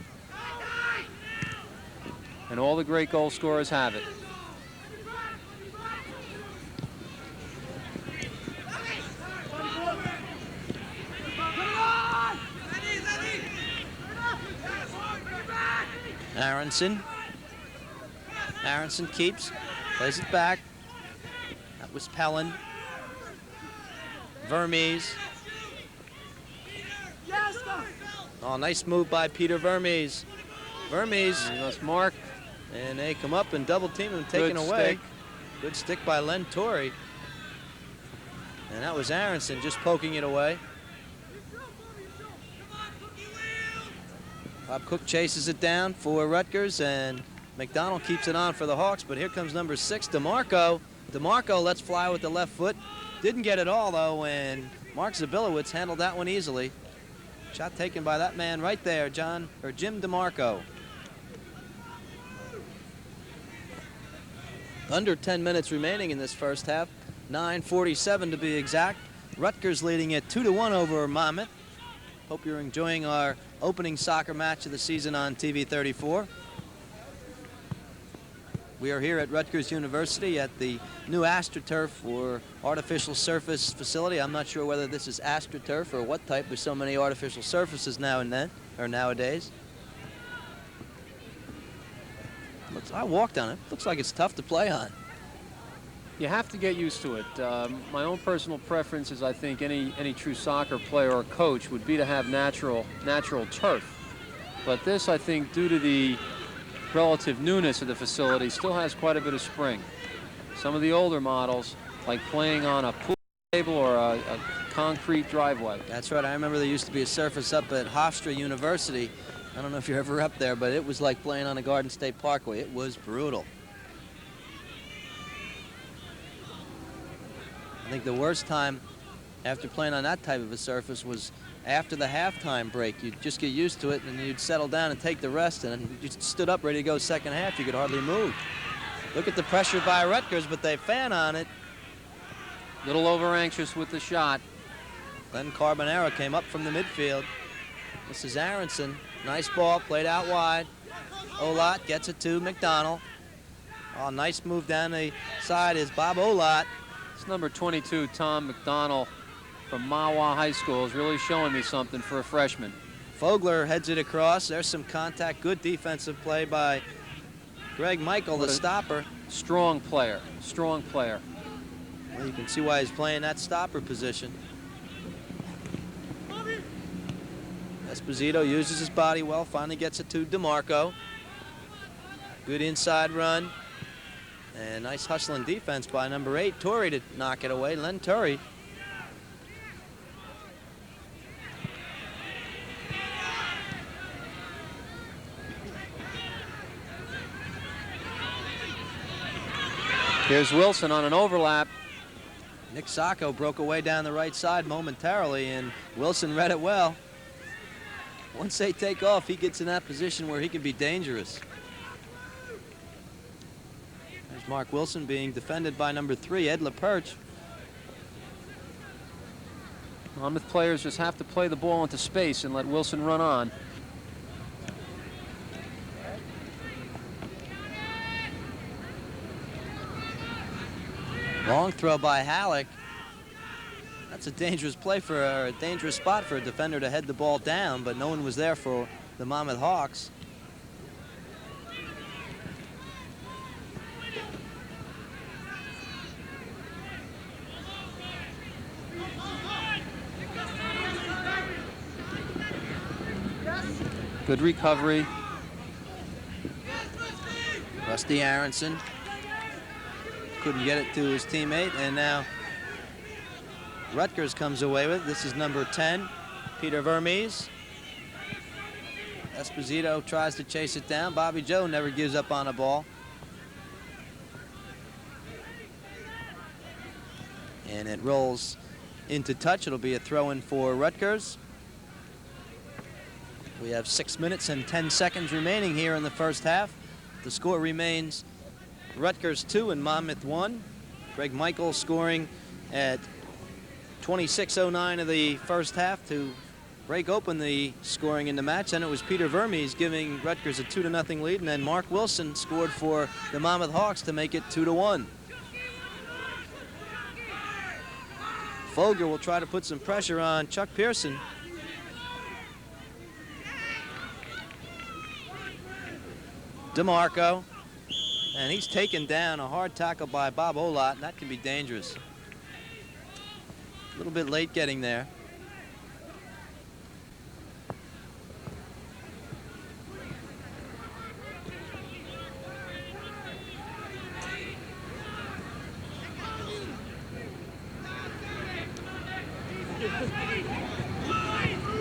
And all the great goal scorers have it. Aronson. Aronson keeps, plays it back. That was Pellin. Vermes. Oh, nice move by Peter Vermes. Vermes. He must mark. And they come up and double team him, taken away. Stick. Good stick by Len Torrey. And that was Aronson just poking it away. Bob Cook chases it down for Rutgers, and McDonald keeps it on for the Hawks, but here comes number 6, DeMarco. DeMarco lets fly with the left foot. Didn't get it all, though, and Mark Zabilowitz handled that one easily. Shot taken by that man right there, Jim DeMarco. Under 10 minutes remaining in this first half, 9:47 to be exact. Rutgers leading it 2-1 over Monmouth. Hope you're enjoying our opening soccer match of the season on TV 34. We are here at Rutgers University at the new astroturf or artificial surface facility. I'm not sure whether this is astroturf or what type. There's so many artificial surfaces now and then, or nowadays. I walked on it. Looks like it's tough to play on. You have to get used to it. My own personal preference is I think any true soccer player or coach would be to have natural turf. But this, I think, due to the relative newness of the facility, still has quite a bit of spring. Some of the older models, like playing on a pool table or a concrete driveway. That's right. I remember there used to be a surface up at Hofstra University. I don't know if you're ever up there, but it was like playing on a Garden State Parkway. It was brutal. I think the worst time after playing on that type of a surface was after the halftime break. You'd just get used to it, and you'd settle down and take the rest, and you stood up ready to go second half. You could hardly move. Look at the pressure by Rutgers, but they fan on it. Little over anxious with the shot. Glenn Carbonero came up from the midfield. This is Aronson. Nice ball, played out wide. Olot gets it to McDonald. Oh, nice move down the side is Bob Olot. It's number 22, Tom McDonald from Mawa High School, is really showing me something for a freshman. Fogler heads it across. There's some contact. Good defensive play by Greg Michael, the stopper. Strong player, strong player. Well, you can see why he's playing that stopper position. Esposito uses his body well, finally gets it to DeMarco. Good inside run. And nice hustling defense by number 8, Torrey, to knock it away. Len Torrey. Here's Wilson on an overlap. Nick Sacco broke away down the right side momentarily, and Wilson read it well. Once they take off, he gets in that position where he can be dangerous. There's Mark Wilson being defended by number 3, Ed LaPerche. Monmouth players just have to play the ball into space and let Wilson run on. Long throw by Halleck. That's a dangerous play for a dangerous spot for a defender to head the ball down, but no one was there for the Monmouth Hawks. Good recovery. Rusty Aronson couldn't get it to his teammate, and now Rutgers comes away with it. This is number 10, Peter Vermes. Esposito tries to chase it down. Bobby Joe never gives up on a ball. And it rolls into touch. It'll be a throw-in for Rutgers. We have 6 minutes and 10 seconds remaining here in the first half. The score remains Rutgers 2 and Monmouth 1. Greg Michael scoring at 26:09 of the first half to break open the scoring in the match. And it was Peter Vermes giving Rutgers a 2-0 lead, and then Mark Wilson scored for the Monmouth Hawks to make it 2-1. Fogler will try to put some pressure on Chuck Pearson. DeMarco, and he's taken down. A hard tackle by Bob Olott, and that can be dangerous. A little bit late getting there.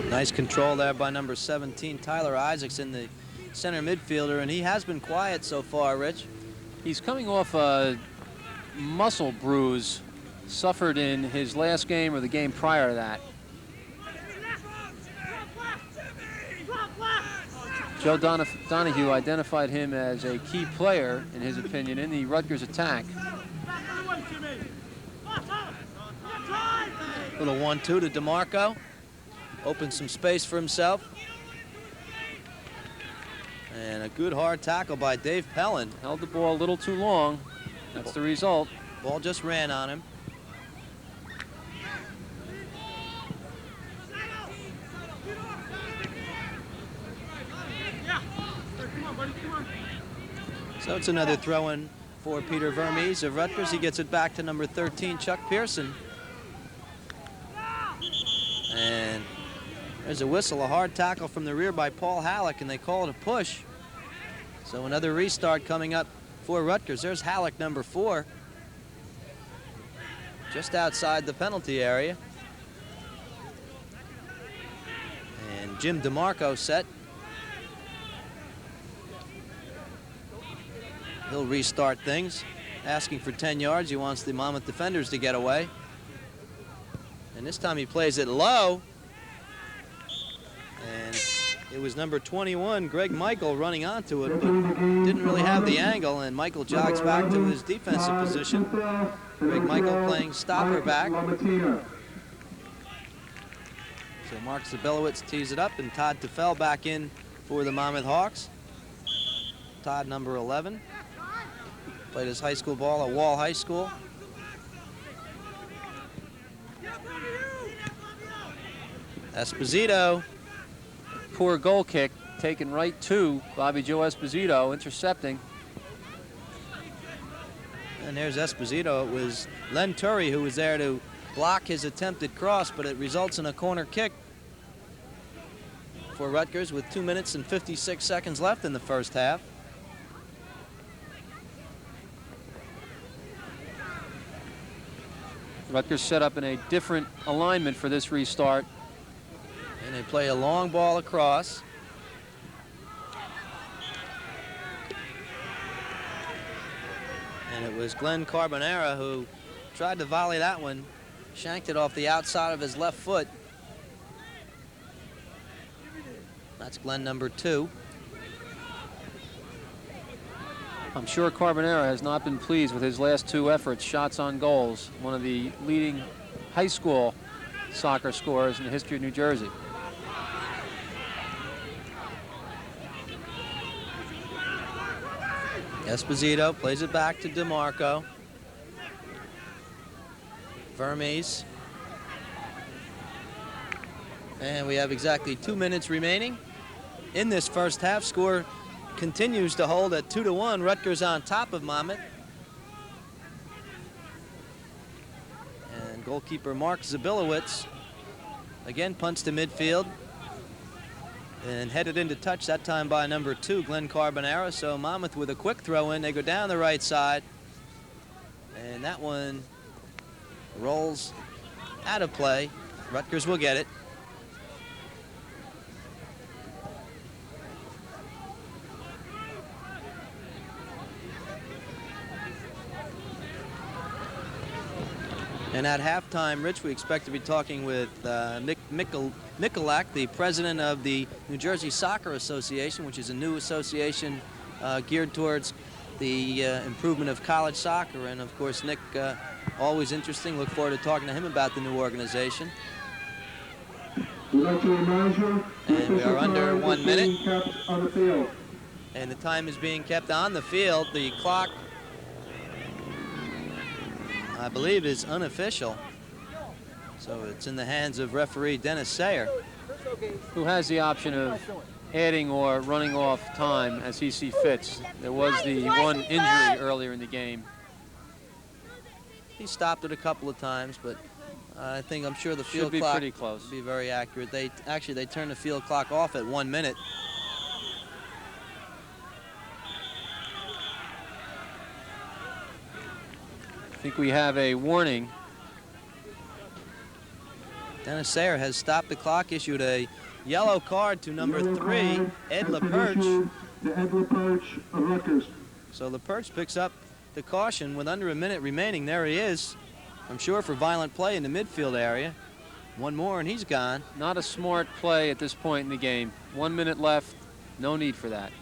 Nice control there by number 17, Tyler Isaacs, in the center midfielder, and he has been quiet so far, Rich. He's coming off a muscle bruise suffered in his last game or the game prior to that. Joe Donahue identified him as a key player, in his opinion, in the Rutgers attack. Little 1-2 to DeMarco. Opens some space for himself. And a good hard tackle by Dave Pellin. Held the ball a little too long. That's the result. Ball just ran on him. So it's another throw-in for Peter Vermes of Rutgers. He gets it back to number 13, Chuck Pearson. And there's a whistle, a hard tackle from the rear by Paul Halleck, and they call it a push. So another restart coming up for Rutgers. There's Halleck, number 4, just outside the penalty area. And Jim DeMarco set. He'll restart things, asking for 10 yards. He wants the Monmouth defenders to get away. And this time he plays it low. And it was number 21, Greg Michael, running onto it, but didn't really have the angle, and Michael jogs back to his defensive position. Greg Michael playing stopper back. So Mark Zabelowitz tees it up, and Todd Tefel back in for the Monmouth Hawks. Todd, number 11. Played his high school ball at Wall High School. Esposito poor goal kick taken right to Bobby Joe Esposito, intercepting. And there's Esposito. It was Len Turry who was there to block his attempted cross, but it results in a corner kick for Rutgers with 2 minutes and 56 seconds left in the first half. Rutgers set up in a different alignment for this restart. And they play a long ball across. And it was Glenn Carbonera who tried to volley that one, shanked it off the outside of his left foot. That's Glenn number 2. I'm sure Carbonera has not been pleased with his last 2 efforts, shots on goals, one of the leading high school soccer scorers in the history of New Jersey. Esposito plays it back to DeMarco. Vermes. And we have exactly 2 minutes remaining in this first half. Score continues to hold at 2-1. Rutgers on top of Monmouth. And goalkeeper Mark Zabilowicz again punts to midfield and headed into touch that time by number 2, Glenn Carbonera. So Monmouth with a quick throw in. They go down the right side. And that one rolls out of play. Rutgers will get it. And at halftime, Rich, we expect to be talking with Mikulak, the president of the New Jersey Soccer Association, which is a new association geared towards the improvement of college soccer. And of course, Nick, always interesting. Look forward to talking to him about the new organization. We'd like to remind you, and we are under 1 minute. On the field. And the time is being kept on the field. The clock, I believe, is unofficial. So it's in the hands of referee Dennis Sayer, who has the option of adding or running off time as he sees fits. There was the one injury earlier in the game. He stopped it a couple of times, but I'm sure the field should be clock pretty close. Be very accurate. They turned the field clock off at 1 minute. I think we have a warning. Dennis Sayer has stopped the clock, issued a yellow card to number 3, Ed LaPerche. Ed LaPerche of Rutgers. So LaPerche picks up the caution with under a minute remaining. There he is, I'm sure, for violent play in the midfield area. One more and he's gone. Not a smart play at this point in the game. 1 minute left, no need for that.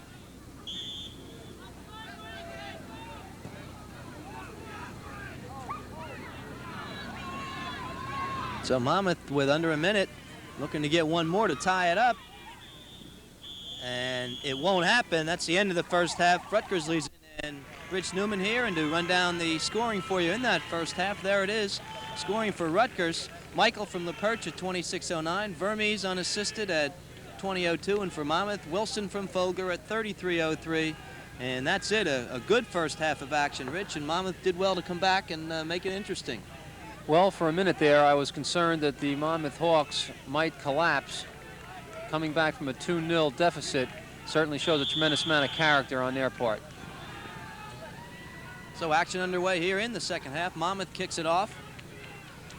So Monmouth with under a minute, looking to get one more to tie it up. And it won't happen. That's the end of the first half. Rutgers leads it. And Rich Newman here, and to run down the scoring for you in that first half, there it is. Scoring for Rutgers, Michael from LaPerche at 26:09, Vermes unassisted at 20:02, and for Monmouth, Wilson from Folger at 33:03. And that's it, a good first half of action, Rich, and Monmouth did well to come back and make it interesting. Well, for a minute there, I was concerned that the Monmouth Hawks might collapse. Coming back from a 2-0 deficit certainly shows a tremendous amount of character on their part. So action underway here in the second half. Monmouth kicks it off.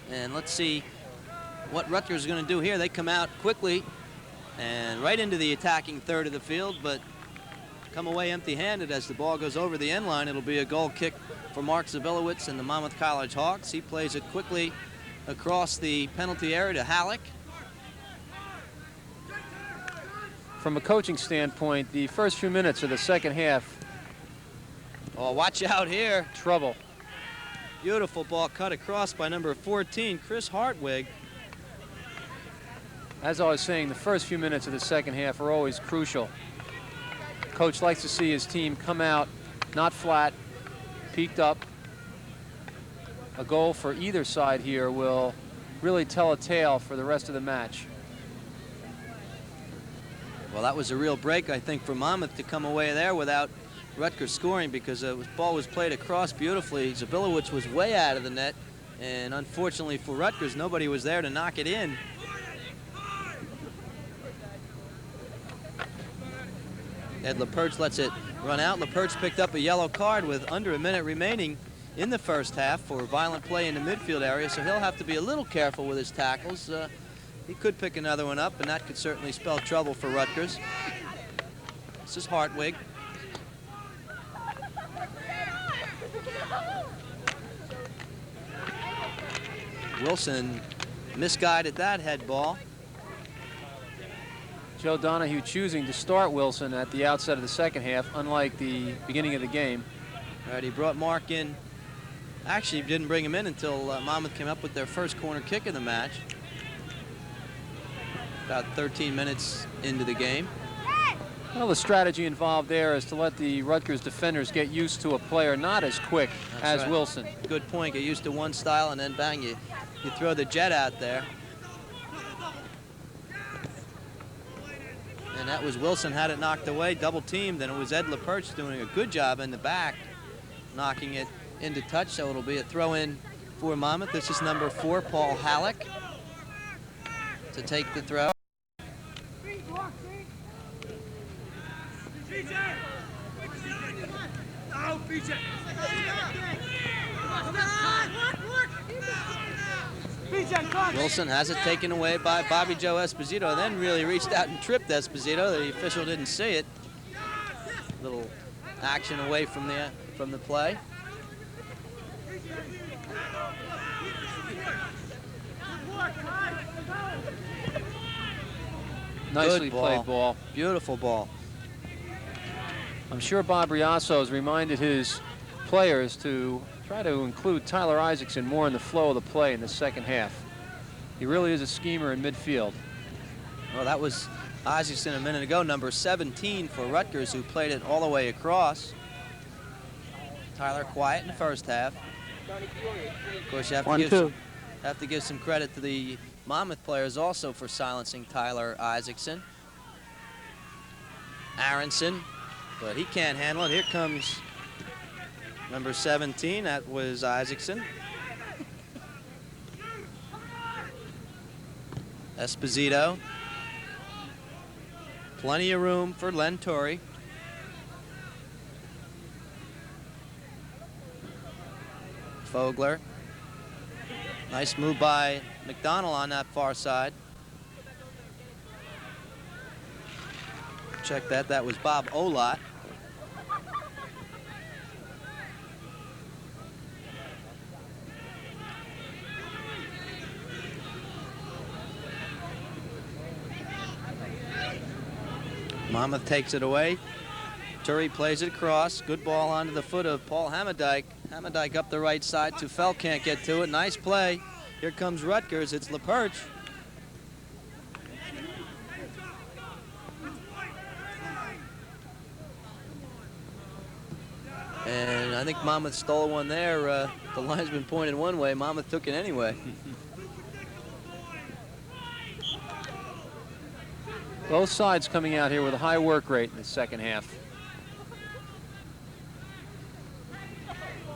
And let's see what Rutgers is going to do here. They come out quickly and right into the attacking third of the field, but come away empty-handed as the ball goes over the end line. It'll be a goal kick for Mark Zabilowicz and the Monmouth College Hawks. He plays it quickly across the penalty area to Halleck. From a coaching standpoint, the first few minutes of the second half, oh, watch out here. Trouble. Beautiful ball cut across by number 14, Chris Hartwig. As I was saying, the first few minutes of the second half are always crucial. Coach likes to see his team come out not flat, peaked up. A goal for either side here will really tell a tale for the rest of the match. Well, that was a real break, I think, for Monmouth to come away there without Rutgers scoring, because the ball was played across beautifully. Zabilowicz was way out of the net, and unfortunately for Rutgers, nobody was there to knock it in. Ed LaPerche lets it run out. LaPerche picked up a yellow card with under a minute remaining in the first half for violent play in the midfield area, so he'll have to be a little careful with his tackles. He could pick another one up, and that could certainly spell trouble for Rutgers. This is Hartwig. Wilson misguided that head ball. Joe Donahue choosing to start Wilson at the outset of the second half, unlike the beginning of the game. All right, he brought Mark in. Actually, he didn't bring him in until Monmouth came up with their first corner kick of the match. About 13 minutes into the game. Well, the strategy involved there is to let the Rutgers defenders get used to a player not as quick as right. Wilson. Good point. Get used to one style, and then bang, you throw the jet out there. And that was Wilson had it knocked away, double teamed, and it was Ed LaPerche doing a good job in the back, knocking it into touch, so it'll be a throw in for Monmouth. This is number 4, Paul Halleck, to take the throw. Wilson has it taken away by Bobby Joe Esposito, then really reached out and tripped Esposito. The official didn't see it. Little action away from the play. Nicely played ball. Beautiful ball. I'm sure Bob Riasso has reminded his players to try to include Tyler Isaacson more in the flow of the play in the second half. He really is a schemer in midfield. Well, that was Isaacson a minute ago, number 17 for Rutgers, who played it all the way across. Tyler quiet in the first half. Of course, you have to give some credit to the Monmouth players also for silencing Tyler Isaacson. Aronson, but he can't handle it. Here comes number 17, that was Isaacson. Esposito. Plenty of room for Len Torrey. Fogler. Nice move by McDonald on that far side. Check that, that was Bob Olott. Monmouth takes it away. Turry plays it across. Good ball onto the foot of Paul Hamadike. Hamadike up the right side. Tufel can't get to it. Nice play. Here comes Rutgers. It's LaPerche. And I think Monmouth stole one there. The linesman pointed one way. Monmouth took it anyway. Both sides coming out here with a high work rate in the second half.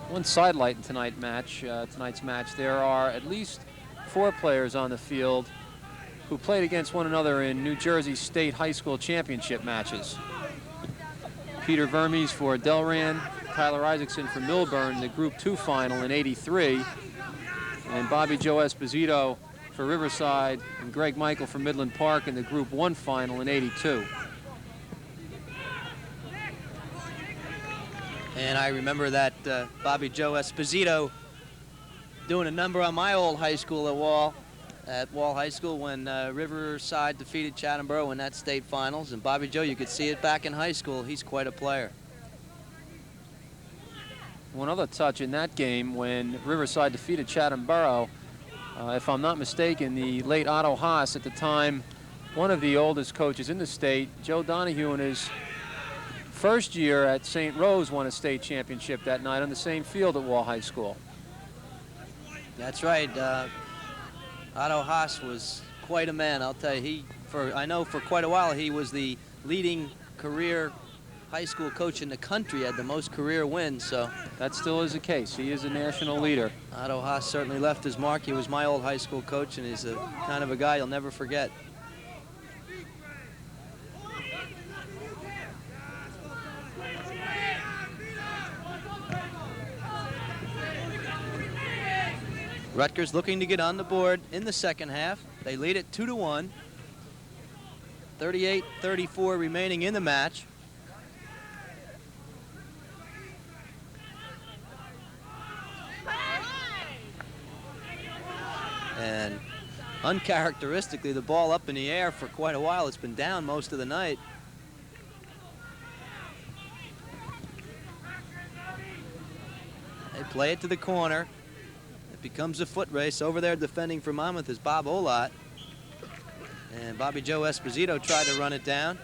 One sidelight in tonight's match, there are at least 4 players on the field who played against one another in New Jersey State High School Championship matches. Peter Vermes for Delran, Tyler Isaacson for Milburn in the Group 2 final in '83, and Bobby Joe Esposito for Riverside and Greg Michael for Midland Park in the Group 1 final in '82. And I remember that Bobby Joe Esposito doing a number on my old high school at Wall High School when Riverside defeated Chatham Borough in that state finals. And Bobby Joe, you could see it back in high school. He's quite a player. One other touch in that game when Riverside defeated Chatham Borough, if I'm not mistaken, the late Otto Haas, at the time one of the oldest coaches in the state, Joe Donahue, in his first year at St. Rose, won a state championship that night on the same field at Wall High School. That's right. Otto Haas was quite a man, I'll tell you. He I know for quite a while he was the leading career high school coach in the country, had the most career wins, so. That still is the case. He is a national leader. Otto Haas certainly left his mark. He was my old high school coach, and he's a kind of a guy you'll never forget. Rutgers looking to get on the board in the second half. They lead it 2-1. 38-34 remaining in the match. And uncharacteristically, the ball up in the air for quite a while. It's been down most of the night. They play it to the corner. It becomes a foot race. Over there defending for Monmouth is Bob Olott. And Bobby Joe Esposito tried to run it down.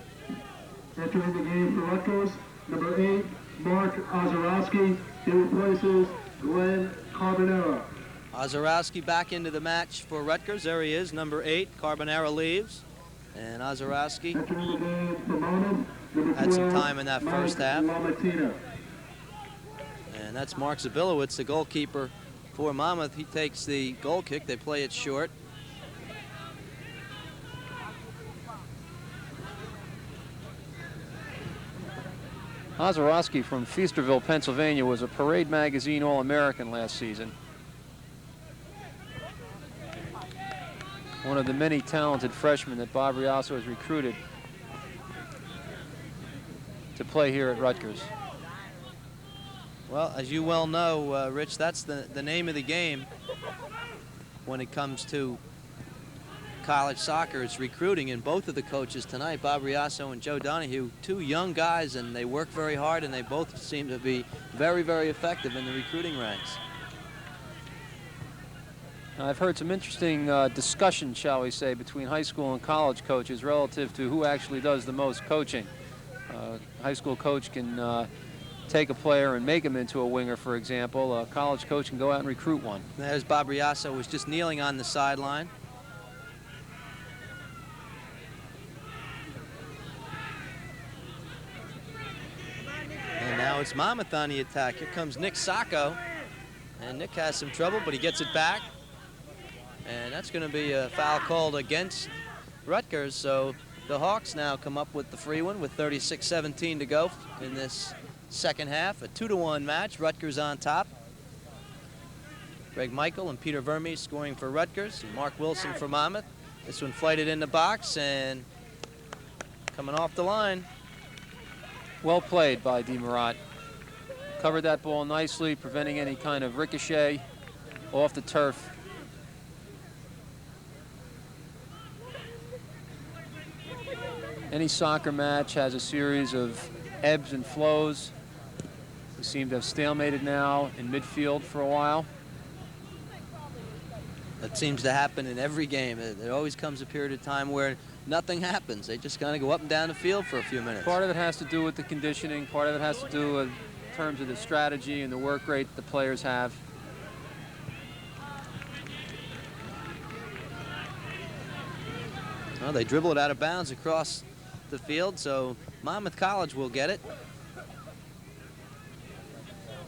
Entering the game for Rutgers, number 8, Mark Ozorowski. He replaces Glenn Carbonero. Ozorowski back into the match for Rutgers. There he is, number 8. Carbonero leaves. And Ozorowski Entering the game for Monmouth, number 12, had some time in that first half. Lamatina. And that's Mark Zabilowitz, the goalkeeper for Monmouth. He takes the goal kick. They play it short. Ozorowski from Feasterville, Pennsylvania, was a Parade Magazine All-American last season. One of the many talented freshmen that Bob Riasso has recruited to play here at Rutgers. Well, as you well know, Rich, that's the name of the game when it comes to college soccer. It's recruiting, and both of the coaches tonight, Bob Riasso and Joe Donahue, two young guys, and they work very hard, and they both seem to be very, very effective in the recruiting ranks. I've heard some interesting discussion, shall we say, between high school and college coaches relative to who actually does the most coaching. A high school coach can take a player and make him into a winger, for example. A college coach can go out and recruit one. There's Bob Riasso, was just kneeling on the sideline. And now it's Monmouth on the attack. Here comes Nick Sacco. And Nick has some trouble, but he gets it back. And that's going to be a foul called against Rutgers. So the Hawks now come up with the free one with 36-17 to go in this second half. A 2-1 match. Rutgers on top. Greg Michael and Peter Vermes scoring for Rutgers. And Mark Wilson for Monmouth. This one flighted in the box and coming off the line. Well played by DeMurat. Covered that ball nicely, preventing any kind of ricochet off the turf. Any soccer match has a series of ebbs and flows. We seem to have stalemated now in midfield for a while. That seems to happen in every game. There always comes a period of time where nothing happens. They just kind of go up and down the field for a few minutes. Part of it has to do with the conditioning. Part of it has to do with in terms of the strategy and the work rate the players have. Well, they dribble it out of bounds across the field, so Monmouth College will get it.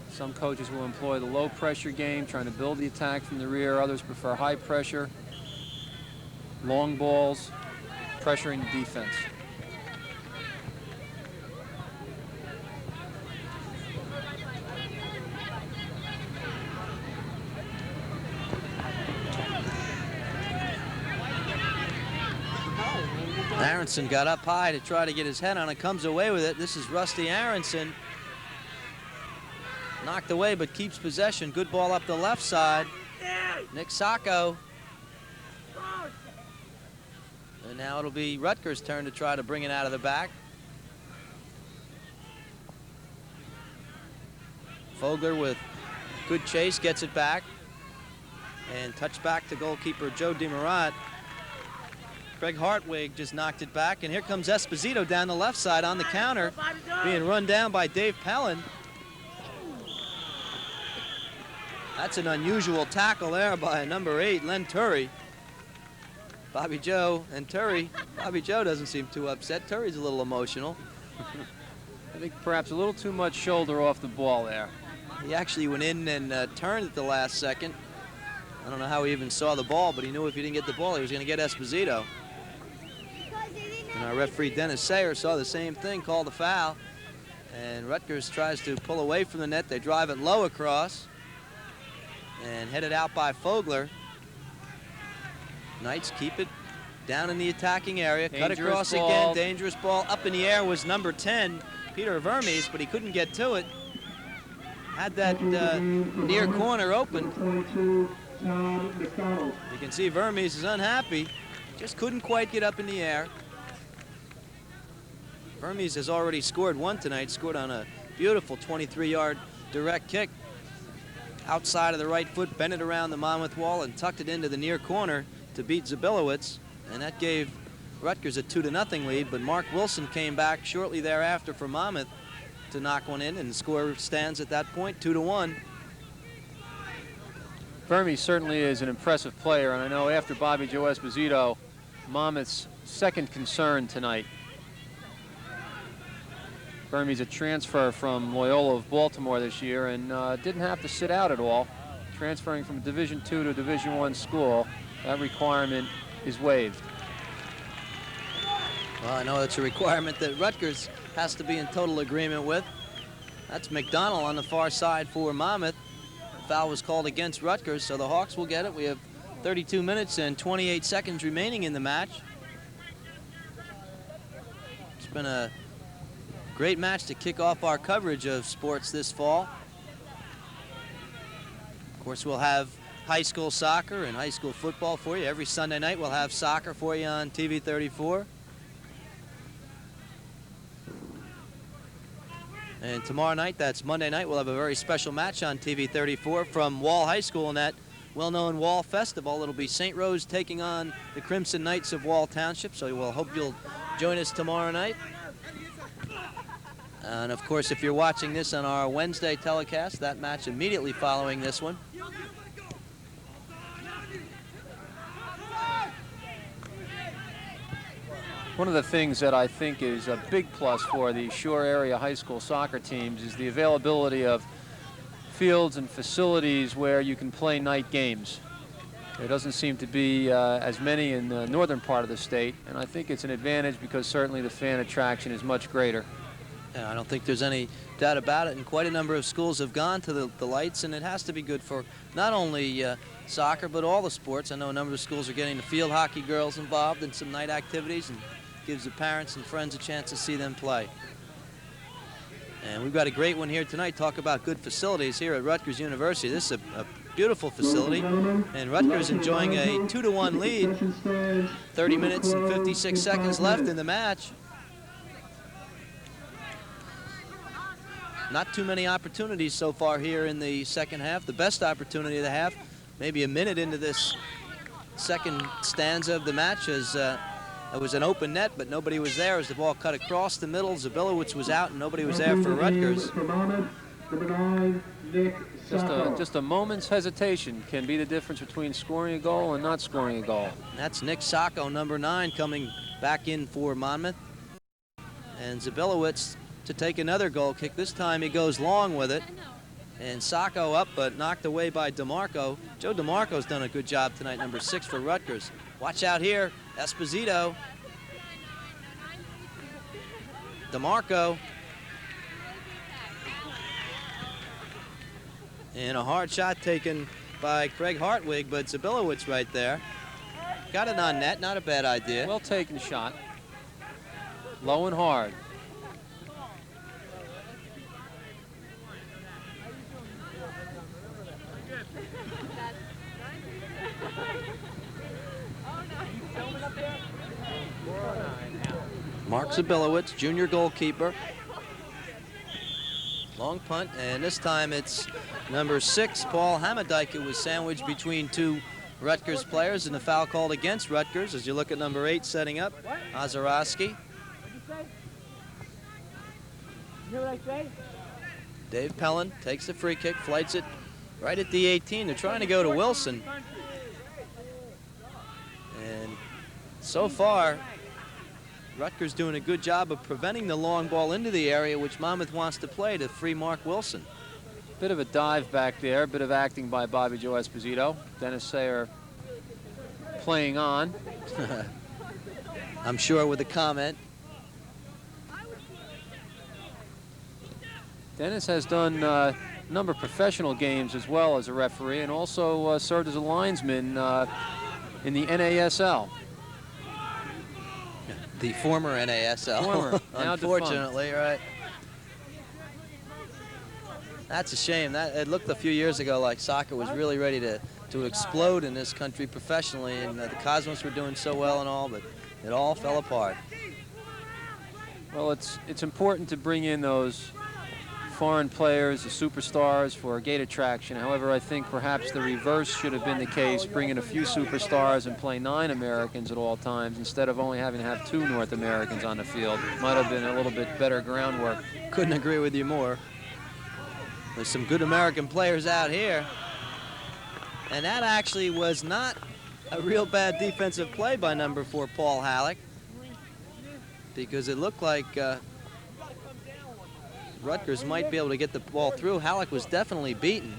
Some coaches will employ the low pressure game, trying to build the attack from the rear. Others prefer high pressure, long balls, pressuring the defense. Aronson got up high to try to get his head on it, comes away with it. This is Rusty Aronson. Knocked away, but keeps possession. Good ball up the left side. Nick Sacco. And now it'll be Rutgers' turn to try to bring it out of the back. Fogler with good chase, gets it back. And touch back to goalkeeper Joe DeMurat. Craig Hartwig just knocked it back, and here comes Esposito down the left side on the counter, being run down by Dave Pellin. That's an unusual tackle there by number 8, Len Turry. Bobby Joe and Turry. Bobby Joe doesn't seem too upset. Turry's a little emotional. I think perhaps a little too much shoulder off the ball there. He actually went in and turned at the last second. I don't know how he even saw the ball, but he knew if he didn't get the ball, he was going to get Esposito. And our referee, Dennis Sayer, saw the same thing, called a foul. And Rutgers tries to pull away from the net. They drive it low across and headed out by Fogler. Knights keep it down in the attacking area. Cut across again. Dangerous ball. Up in the air was number 10, Peter Vermes, but he couldn't get to it. Had that near corner open. You can see Vermes is unhappy. Just couldn't quite get up in the air. Vermes has already scored one tonight. Scored on a beautiful 23-yard direct kick. Outside of the right foot, bent it around the Monmouth wall and tucked it into the near corner to beat Zabilowitz, and that gave Rutgers a 2-0 lead, but Mark Wilson came back shortly thereafter for Monmouth to knock one in, and the score stands at that point 2-1. Vermes certainly is an impressive player, and I know after Bobby Joe Esposito, Monmouth's second concern tonight. Vermes a transfer from Loyola of Baltimore this year and didn't have to sit out at all. Transferring from Division II to a Division I school, that requirement is waived. Well, I know that's a requirement that Rutgers has to be in total agreement with. That's McDonald on the far side for Monmouth. The foul was called against Rutgers, so the Hawks will get it. We have 32 minutes and 28 seconds remaining in the match. It's been a great match to kick off our coverage of sports this fall. Of course, we'll have high school soccer and high school football for you. Every Sunday night we'll have soccer for you on TV 34. And tomorrow night, that's Monday night, we'll have a very special match on TV 34 from Wall High School in that well-known Wall Festival. It'll be St. Rose taking on the Crimson Knights of Wall Township, so we'll hope you'll join us tomorrow night. And of course, if you're watching this on our Wednesday telecast, that match immediately following this one. One of the things that I think is a big plus for the Shore area high school soccer teams is the availability of fields and facilities where you can play night games. There doesn't seem to be as many in the northern part of the state, and I think it's an advantage because certainly the fan attraction is much greater. Yeah, I don't think there's any doubt about it, and quite a number of schools have gone to the lights, and it has to be good for not only soccer but all the sports. I know a number of schools are getting the field hockey girls involved in some night activities, and gives the parents and friends a chance to see them play. And we've got a great one here tonight. Talk about good facilities here at Rutgers University. This is a beautiful facility, and Rutgers enjoying a 2-1 lead. 30 minutes and 56 seconds left in the match. Not too many opportunities so far here in the second half. The best opportunity of the half, maybe a minute into this second stanza of the match, as it was an open net, but nobody was there as the ball cut across the middle. Zabilowitz was out, and nobody was there for Rutgers. Just a moment's hesitation can be the difference between scoring a goal and not scoring a goal. That's Nick Sacco, number 9, coming back in for Monmouth. And Zabilowitz to take another goal kick. This time he goes long with it. And Sacco up, but knocked away by DeMarco. Joe DeMarco's done a good job tonight, number 6 for Rutgers. Watch out here, Esposito. DeMarco. And a hard shot taken by Craig Hartwig, but Zabilowitz right there. Got it on net, not a bad idea. Well taken shot. Low and hard. Mark Zabilowitz, junior goalkeeper. Long punt, and this time it's number 6, Paul Hamadike, who was sandwiched between 2 Rutgers players, and the foul called against Rutgers. As you look at number 8 setting up, Ozorowski. Dave Pellin takes the free kick, flights it right at the 18. They're trying to go to Wilson. And So far, Rutgers doing a good job of preventing the long ball into the area which Monmouth wants to play to free Mark Wilson. Bit of a dive back there, a bit of acting by Bobby Joe Esposito. Dennis Sayer playing on. I'm sure with a comment. Dennis has done a number of professional games as well as a referee, and also served as a linesman in the NASL. The former NASL, Former, now unfortunately, defunct. right? That's a shame. It looked a few years ago like soccer was really ready to explode in this country professionally, and the Cosmos were doing so well and all, but it all fell apart. Well, it's important to bring in those foreign players, the superstars, for a gate attraction. However, I think perhaps the reverse should have been the case, bring in a few superstars and play 9 Americans at all times instead of only having to have 2 North Americans on the field. Might have been a little bit better groundwork. Couldn't agree with you more. There's some good American players out here. And that actually was not a real bad defensive play by number 4, Paul Halleck, because it looked like Rutgers might be able to get the ball through. Halleck was definitely beaten,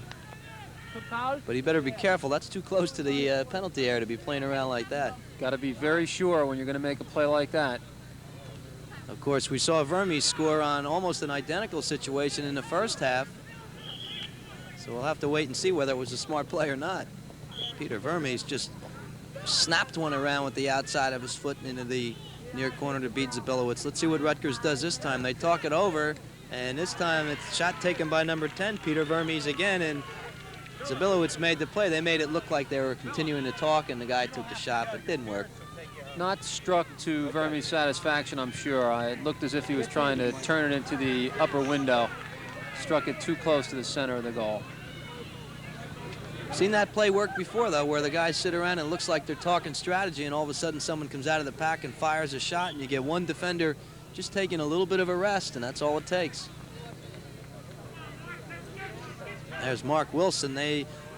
but he better be careful. That's too close to the penalty area to be playing around like that. Got to be very sure when you're going to make a play like that. Of course, we saw Vermes score on almost an identical situation in the first half, so we'll have to wait and see whether it was a smart play or not. Peter Vermes just snapped one around with the outside of his foot into the near corner to beat Zabilowicz. Let's see what Rutgers does this time. They talk it over, and this time it's shot taken by number 10, Peter Vermes again, and Zabilowicz made the play. They made it look like they were continuing to talk, and the guy took the shot, but it didn't work. Not struck to Vermes' satisfaction, I'm sure. It looked as if he was trying to turn it into the upper window. Struck it too close to the center of the goal. Seen that play work before, though, where the guys sit around and it looks like they're talking strategy, and all of a sudden someone comes out of the pack and fires a shot, and you get one defender just taking a little bit of a rest, and that's all it takes. There's Mark Wilson.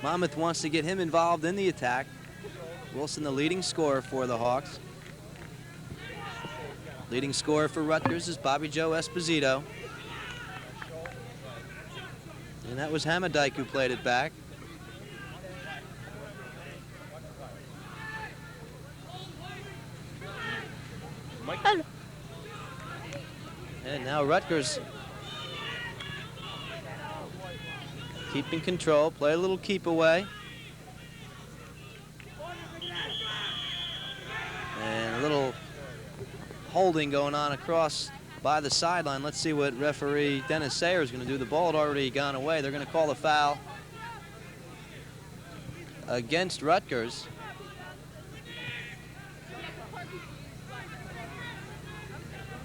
Monmouth wants to get him involved in the attack. Wilson, the leading scorer for the Hawks. Leading scorer for Rutgers is Bobby Joe Esposito. And that was Hamadike who played it back. And now Rutgers keeping control, play a little keep away. And a little holding going on across by the sideline. Let's see what referee Dennis Sayer is going to do. The ball had already gone away. They're going to call the foul against Rutgers.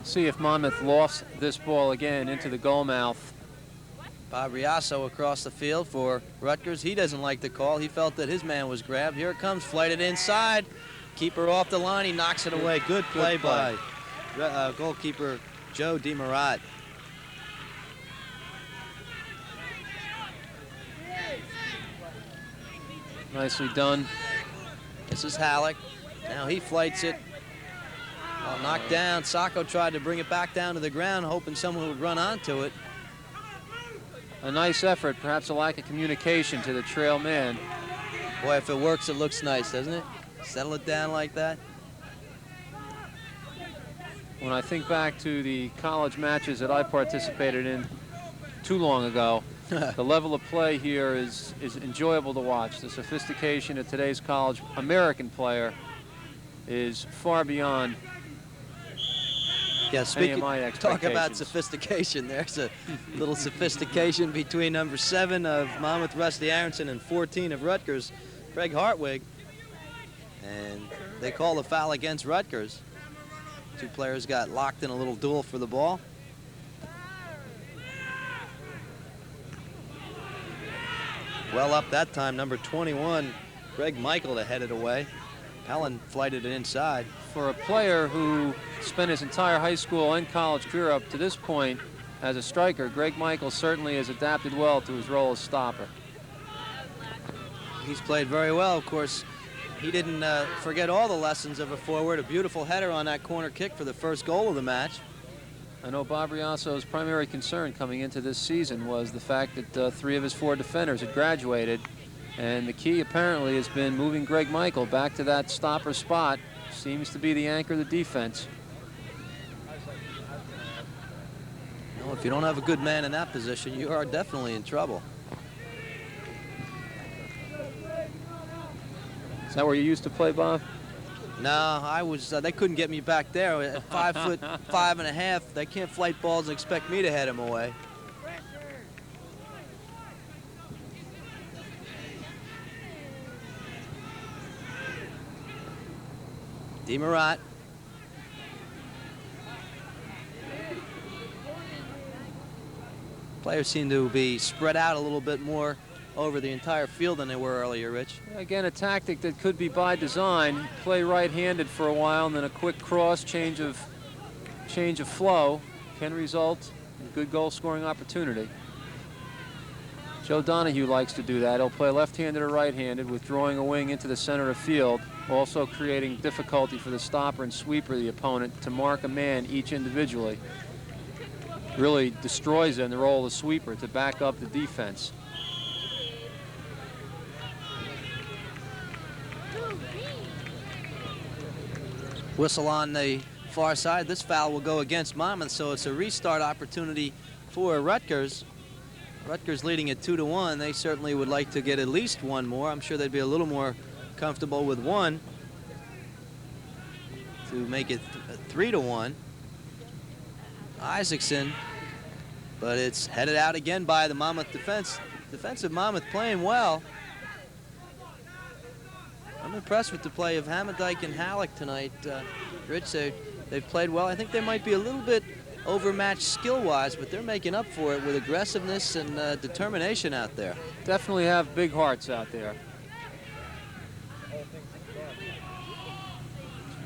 See if Monmouth lost this ball again into the goal mouth. Bob Riasso across the field for Rutgers. He doesn't like the call. He felt that his man was grabbed. Here it comes, flighted inside. Keeper off the line. He knocks it away. Good play by goalkeeper Joe DeMarat. Nicely done. This is Halleck. Now he flights it. Knocked down. Sacco tried to bring it back down to the ground, hoping someone would run onto it. A nice effort, perhaps a lack of communication to the trail man. Boy, if it works, it looks nice, doesn't it? Settle it down like that. When I think back to the college matches that I participated in too long ago, the level of play here is enjoyable to watch. The sophistication of today's college American player is far beyond talk about sophistication. There's a little sophistication between number 7 of Monmouth, Rusty Aronson, and 14 of Rutgers, Craig Hartwig. And they call the foul against Rutgers. Two players got locked in a little duel for the ball. Well up that time, number 21, Greg Michael, to head it away. Allen flighted it inside. For a player who spent his entire high school and college career up to this point as a striker, Greg Michael certainly has adapted well to his role as stopper. He's played very well, of course. he didn't forget all the lessons of a forward. A beautiful header on that corner kick for the first goal of the match. I know Bob Riasso's primary concern coming into this season was the fact that 3 of his 4 defenders had graduated, and the key apparently has been moving Greg Michael back to that stopper spot. Seems to be the anchor of the defense. Well, if you don't have a good man in that position, you are definitely in trouble. Is that where you used to play, Bob? No, I was. They couldn't get me back there. At 5'5½", they can't flight balls and expect me to head them away. DeMarat. Players seem to be spread out a little bit more over the entire field than they were earlier, Rich. Again, a tactic that could be by design. Play right-handed for a while, and then a quick cross, change of flow can result in a good goal-scoring opportunity. Joe Donahue likes to do that. He'll play left-handed or right-handed, withdrawing a wing into the center of field, also creating difficulty for the stopper and sweeper of the opponent to mark a man each individually. Really destroys in the role of the sweeper to back up the defense. Whistle on the far side. This foul will go against Monmouth, so it's a restart opportunity for Rutgers. Rutgers leading at 2-1. They certainly would like to get at least one more. I'm sure they'd be a little more comfortable with one to make it 3-1. Isaacson, but it's headed out again by the Monmouth defense. Defensive Monmouth playing well. I'm impressed with the play of Hamadike and Halleck tonight. Rich, they've played well. I think they might be a little bit overmatched skill-wise, but they're making up for it with aggressiveness and determination out there. Definitely have big hearts out there.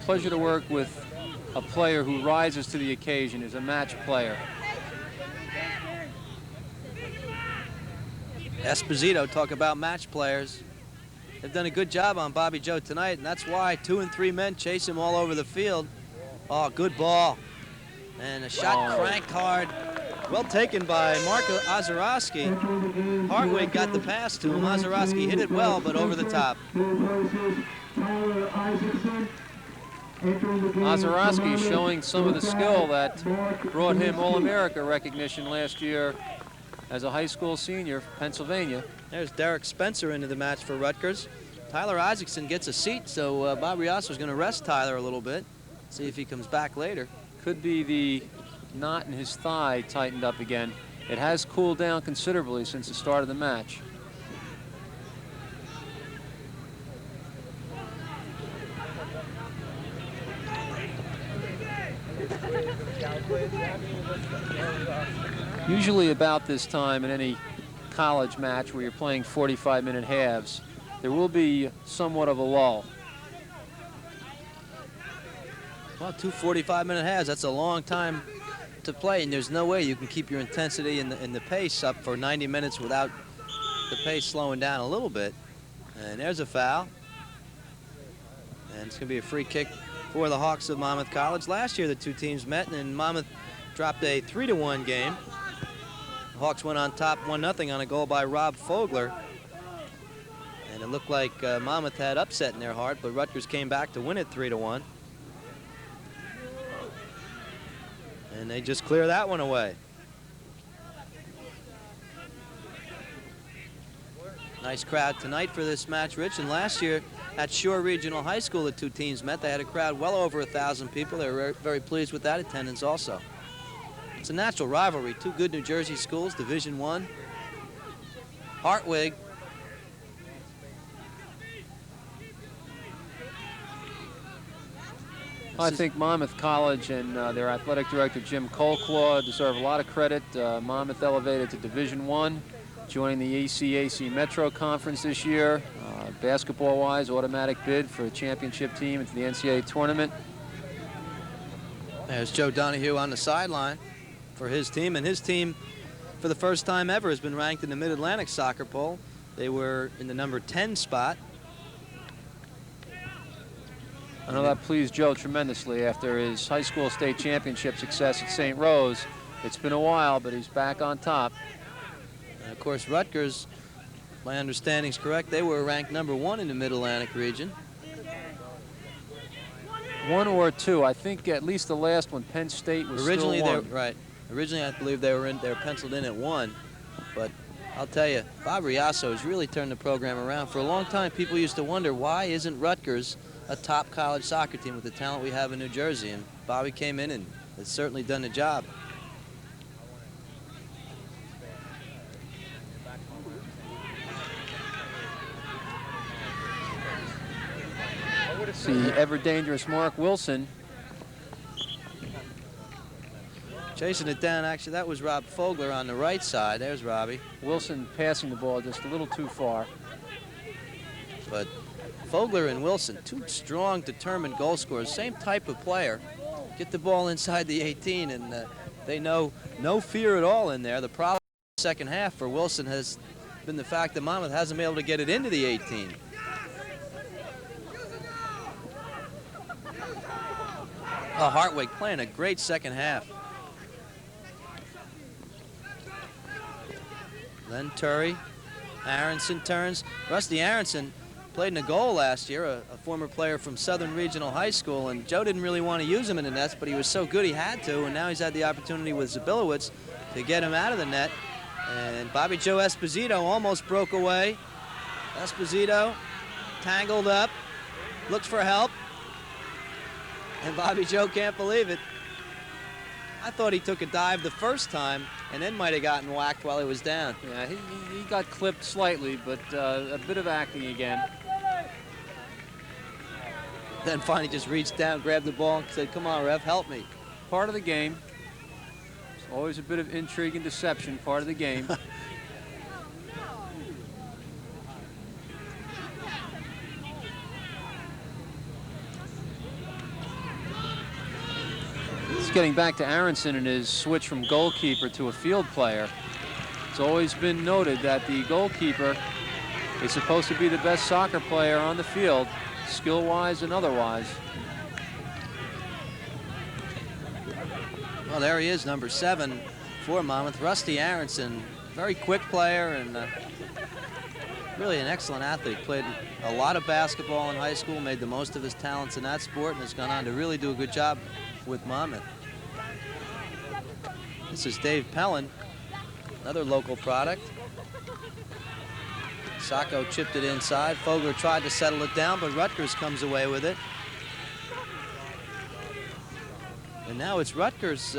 Pleasure to work with a player who rises to the occasion, is a match player. Esposito, talk about match players. They've done a good job on Bobby Joe tonight, and that's why 2 and 3 men chase him all over the field. Oh, good ball. And a shot cranked hard. Well taken by Mark Ozorowski. Hartwig got the pass to him. Ozorowski hit it well, but over the top. Ozorowski showing some of the skill that brought him All-America recognition last year as a high school senior for Pennsylvania. There's Derek Spencer into the match for Rutgers. Tyler Isaacson gets a seat, so Bob Riasso's going to rest Tyler a little bit, see if he comes back later. Could be the knot in his thigh tightened up again. It has cooled down considerably since the start of the match. Usually about this time in any college match where you're playing 45-minute halves, there will be somewhat of a lull. Well, 2 45-minute halves, that's a long time to play, and there's no way you can keep your intensity and the pace up for 90 minutes without the pace slowing down a little bit. And there's a foul. And it's going to be a free kick for the Hawks of Monmouth College. Last year the two teams met, and Monmouth dropped a 3-1 game. The Hawks went on top 1-0 on a goal by Rob Fogler. And it looked like Monmouth had upset in their heart, but Rutgers came back to win it 3-1. And they just clear that one away. Nice crowd tonight for this match, Rich. And last year at Shore Regional High School, the two teams met. They had a crowd well over 1,000 people. They were very pleased with that attendance also. It's a natural rivalry. Two good New Jersey schools, Division I. Hartwig. I think Monmouth College and their athletic director, Jim Colclaw, deserve a lot of credit. Monmouth elevated to Division I, joining the ACAC Metro Conference this year. Basketball-wise, automatic bid for a championship team into the NCAA tournament. There's Joe Donahue on the sideline for his team, and his team, for the first time ever, has been ranked in the Mid-Atlantic Soccer Poll. They were in the number 10 spot. I know that pleased Joe tremendously after his high school state championship success at St. Rose. It's been a while, but he's back on top. And of course, Rutgers, my understanding is correct, they were ranked #1 in the Mid-Atlantic region. 1 or 2. I think at least the last one, Penn State, was Originally, still 1. right. Originally, I believe they were penciled in at 1, but I'll tell you, Bob Riasso has really turned the program around. For a long time, people used to wonder, why isn't Rutgers a top college soccer team with the talent we have in New Jersey? And Bobby came in and has certainly done the job. See ever dangerous Mark Wilson. Chasing it down, actually, that was Rob Fogler on the right side. There's Robbie. Wilson passing the ball just a little too far. But Fogler and Wilson, two strong, determined goal scorers, same type of player. Get the ball inside the 18, and they know no fear at all in there. The problem in the second half for Wilson has been the fact that Monmouth hasn't been able to get it into the 18. Oh, Hartwig playing a great second half. Then Turry, Aronson turns. Rusty Aronson played in a goal last year, a former player from Southern Regional High School, and Joe didn't really want to use him in the nets, but he was so good he had to, and now he's had the opportunity with Zabilowicz to get him out of the net. And Bobby Joe Esposito almost broke away. Esposito tangled up, looks for help, and Bobby Joe can't believe it. I thought he took a dive the first time and then might have gotten whacked while he was down. Yeah, he got clipped slightly, but a bit of acting again. Then finally just reached down, grabbed the ball, and said, "Come on, ref, help me." Part of the game. It's always a bit of intrigue and deception, part of the game. Getting back to Aronson and his switch from goalkeeper to a field player. It's always been noted that the goalkeeper is supposed to be the best soccer player on the field, skill-wise and otherwise. Well, there he is, number 7 for Monmouth, Rusty Aronson. Very quick player and really an excellent athlete. Played a lot of basketball in high school, made the most of his talents in that sport, and has gone on to really do a good job with Monmouth. This is Dave Pellin, another local product. Sacco chipped it inside. Fogler tried to settle it down, but Rutgers comes away with it. And now it's Rutgers,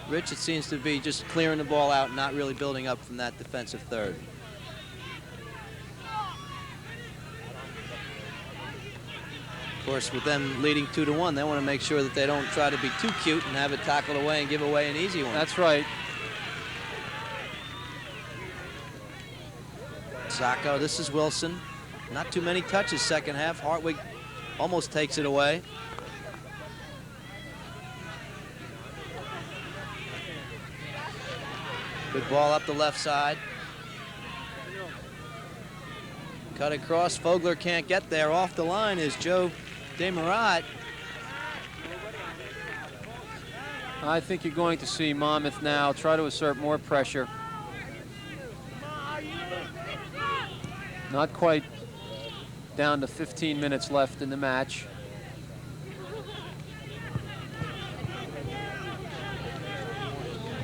Rich, it seems to be just clearing the ball out and not really building up from that defensive third. Of course, with them leading 2-1, they want to make sure that they don't try to be too cute and have it tackled away and give away an easy one. That's right. Sacco, this is Wilson. Not too many touches second half. Hartwig almost takes it away. Good ball up the left side. Cut across, Fogler can't get there. Off the line is Joe DeMarat. I think you're going to see Monmouth now try to assert more pressure. Not quite down to 15 minutes left in the match.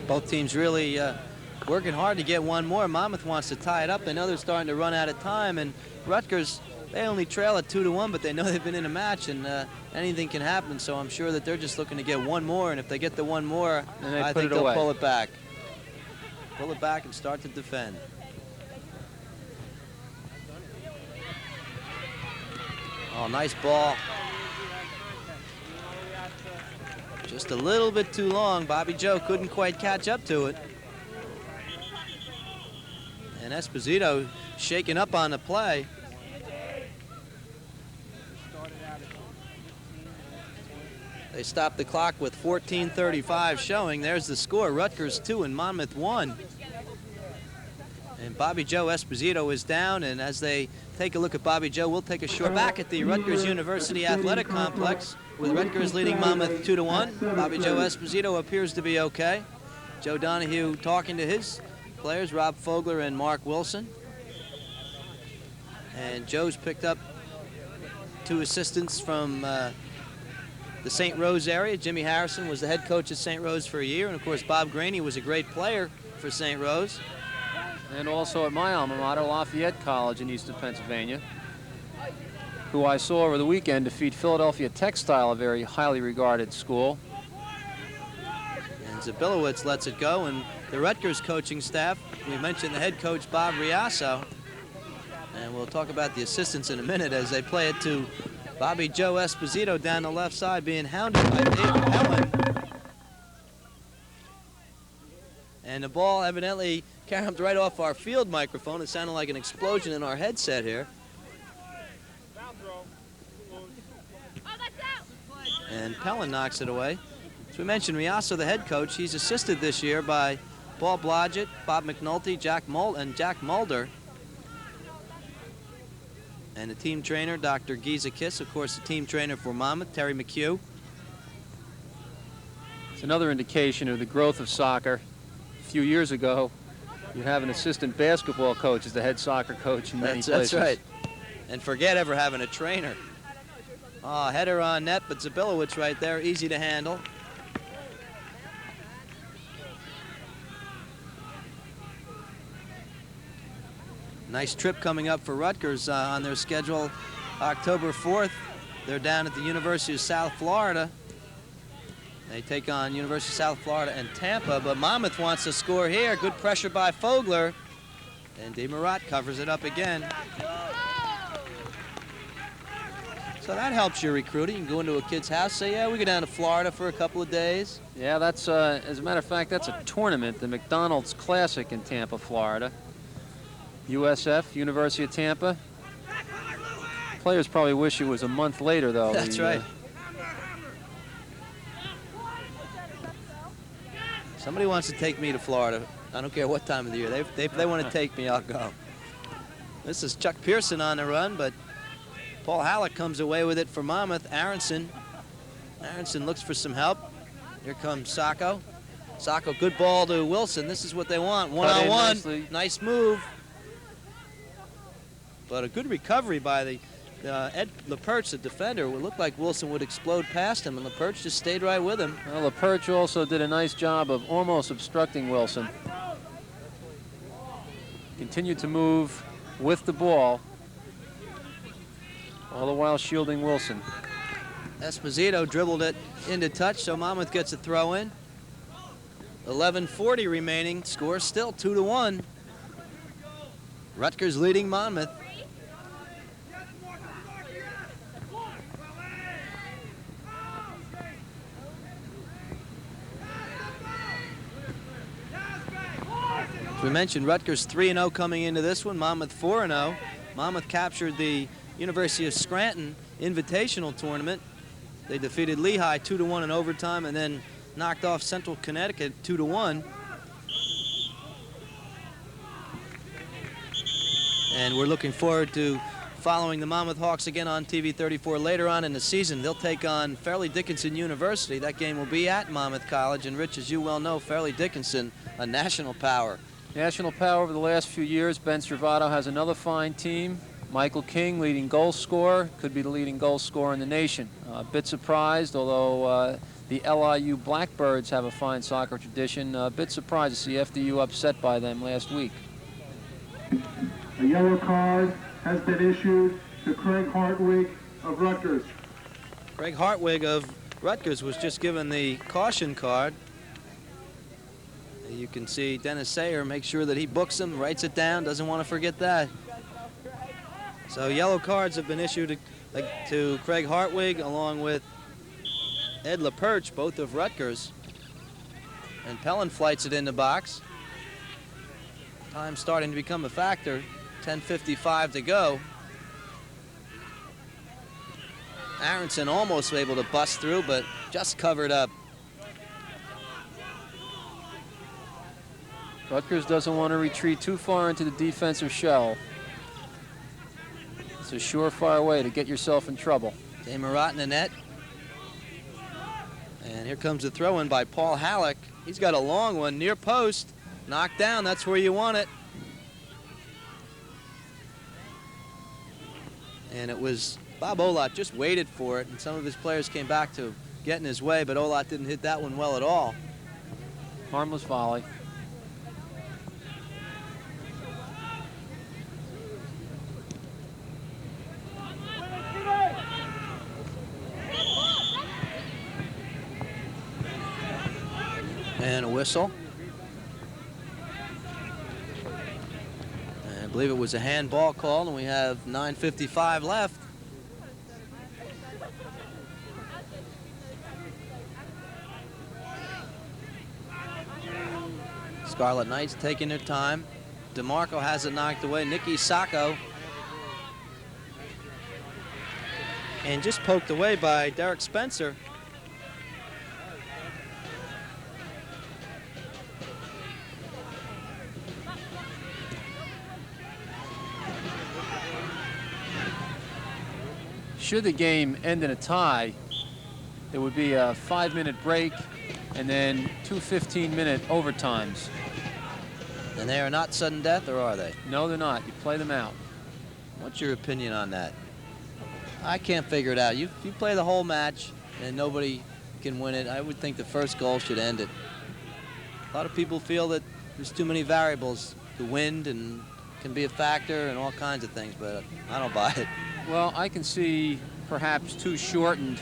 Both teams really working hard to get one more. Monmouth wants to tie it up. They know they're starting to run out of time, and Rutgers, they only trail at 2-1, but they know they've been in a match, and anything can happen. So I'm sure that they're just looking to get one more, and if they get the one more, I think they'll pull it back. Pull it back and start to defend. Oh, nice ball. Just a little bit too long. Bobby Joe couldn't quite catch up to it. And Esposito shaking up on the play. They stopped the clock with 14:35 showing. There's the score. Rutgers 2 and Monmouth 1. And Bobby Joe Esposito is down, and as they take a look at Bobby Joe, we'll take a short back at the Rutgers University Athletic Complex with Rutgers leading Monmouth 2-1. Bobby Joe Esposito appears to be okay. Joe Donahue talking to his players, Rob Fogler and Mark Wilson. And Joe's picked up 2 assistants from the St. Rose area. Jimmy Harrison was the head coach at St. Rose for a year, and of course Bob Graney was a great player for St. Rose. And also at my alma mater, Lafayette College in Eastern Pennsylvania, who I saw over the weekend defeat Philadelphia Textile, a very highly regarded school. And Zabilowitz lets it go, and the Rutgers coaching staff, we mentioned the head coach Bob Riasso, and we'll talk about the assistants in a minute as they play it to Bobby Joe Esposito down the left side, being hounded by David Helen. And the ball evidently caromed right off our field microphone. It sounded like an explosion in our headset here. And Pellin knocks it away. As we mentioned, Riasso, the head coach, he's assisted this year by Paul Blodgett, Bob McNulty, Jack Mulder. And the team trainer, Dr. Giza Kiss, of course, the team trainer for Monmouth, Terry McHugh. It's another indication of the growth of soccer. A few years ago, you have an assistant basketball coach as the head soccer coach in many places. That's right. And forget ever having a trainer. Oh, header on net, but Zabilowitz right there, easy to handle. Nice trip coming up for Rutgers on their schedule. October 4th, they're down at the University of South Florida. They take on University of South Florida and Tampa, but Monmouth wants to score here. Good pressure by Fogler, and DeMarat covers it up again. So that helps your recruiting. You can go into a kid's house, say, yeah, we go down to Florida for a couple of days. Yeah, that's, as a matter of fact, that's a tournament, the McDonald's Classic in Tampa, Florida. USF, University of Tampa. Players probably wish it was a month later, though. That's right. Somebody wants to take me to Florida. I don't care what time of the year. If they want to take me, I'll go. This is Chuck Pearson on the run, but Paul Halleck comes away with it for Monmouth. Aronson looks for some help. Here comes Sacco. Sacco, good ball to Wilson. This is what they want. One-on-one. Nice move. But a good recovery by the Ed LaPerch, the defender. It looked like Wilson would explode past him, and LaPerch just stayed right with him. Well, LaPerch also did a nice job of almost obstructing Wilson. Continued to move with the ball, all the while shielding Wilson. Esposito dribbled it into touch, so Monmouth gets a throw in. 11:40 remaining. Score still 2-1. Rutgers leading Monmouth. As we mentioned, Rutgers 3-0 coming into this one, Monmouth 4-0. Monmouth captured the University of Scranton Invitational Tournament. They defeated Lehigh 2-1 in overtime and then knocked off Central Connecticut 2-1. And we're looking forward to following the Monmouth Hawks again on TV 34 later on in the season. They'll take on Fairleigh Dickinson University. That game will be at Monmouth College. And Rich, as you well know, Fairleigh Dickinson, a national power. National power over the last few years. Ben Servato has another fine team. Michael King, leading goal scorer, could be the leading goal scorer in the nation. A bit surprised, although the LIU Blackbirds have a fine soccer tradition. A bit surprised to see FDU upset by them last week. A yellow card has been issued to Craig Hartwig of Rutgers. Craig Hartwig of Rutgers was just given the caution card. You can see Dennis Sayer make sure that he books him, writes it down, doesn't want to forget that. So yellow cards have been issued to Craig Hartwig along with Ed LaPerch, both of Rutgers. And Pellin flights it in the box. Time starting to become a factor. 10:55 to go. Aronson almost able to bust through, but just covered up. Rutgers doesn't want to retreat too far into the defensive shell. It's a surefire way to get yourself in trouble. Marat in the net. And here comes the throw in by Paul Halleck. He's got a long one near post. Knocked down, that's where you want it. And it was Bob Olott just waited for it, and some of his players came back to get in his way, but Olott didn't hit that one well at all. Harmless volley. And a whistle. And I believe it was a handball call, and we have 9:55 left. Scarlet Knights taking their time. DeMarco has it knocked away. Nicky Sacco. And just poked away by Derek Spencer. Should the game end in a tie, there would be a 5-minute break and then 2 15-minute overtimes. And they are not sudden death, or are they? No, they're not. You play them out. What's your opinion on that? I can't figure it out. If you play the whole match and nobody can win it, I would think the first goal should end it. A lot of people feel that there's too many variables. The wind and can be a factor and all kinds of things, but I don't buy it. Well, I can see perhaps 2 shortened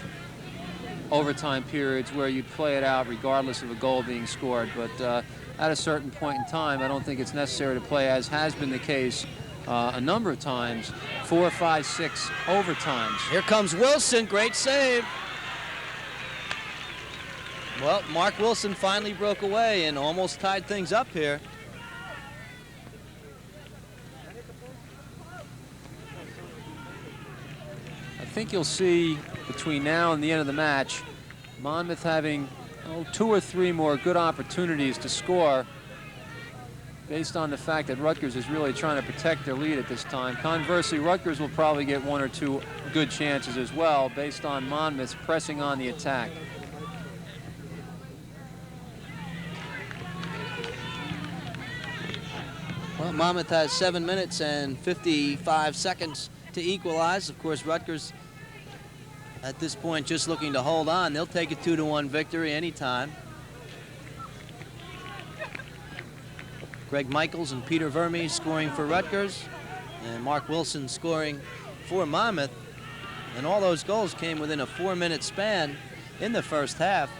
overtime periods where you'd play it out regardless of a goal being scored. But at a certain point in time, I don't think it's necessary to play, as has been the case a number of times, 4, 5, 6 overtimes. Here comes Wilson, great save. Well, Mark Wilson finally broke away and almost tied things up here. I think you'll see between now and the end of the match, Monmouth having 2 or 3 more good opportunities to score, based on the fact that Rutgers is really trying to protect their lead at this time. Conversely, Rutgers will probably get 1 or 2 good chances as well, based on Monmouth's pressing on the attack. Well, Monmouth has 7 minutes and 55 seconds to equalize. Of course, Rutgers at this point just looking to hold on. They'll take a 2-1 victory anytime. Greg Michaels and Peter Verme scoring for Rutgers, and Mark Wilson scoring for Monmouth. And all those goals came within a 4-minute span in the first half.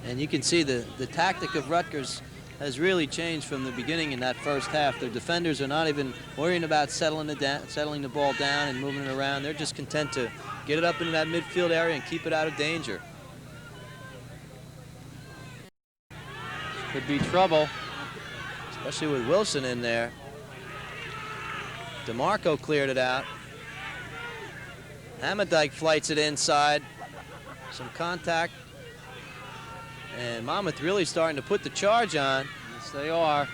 And you can see the tactic of Rutgers has really changed from the beginning in that first half. Their defenders are not even worrying about settling the ball down and moving it around. They're just content to get it up into that midfield area and keep it out of danger. Could be trouble. Especially with Wilson in there. DeMarco cleared it out. Hamadike flights it inside. Some contact. And Monmouth really starting to put the charge on. Yes, they are.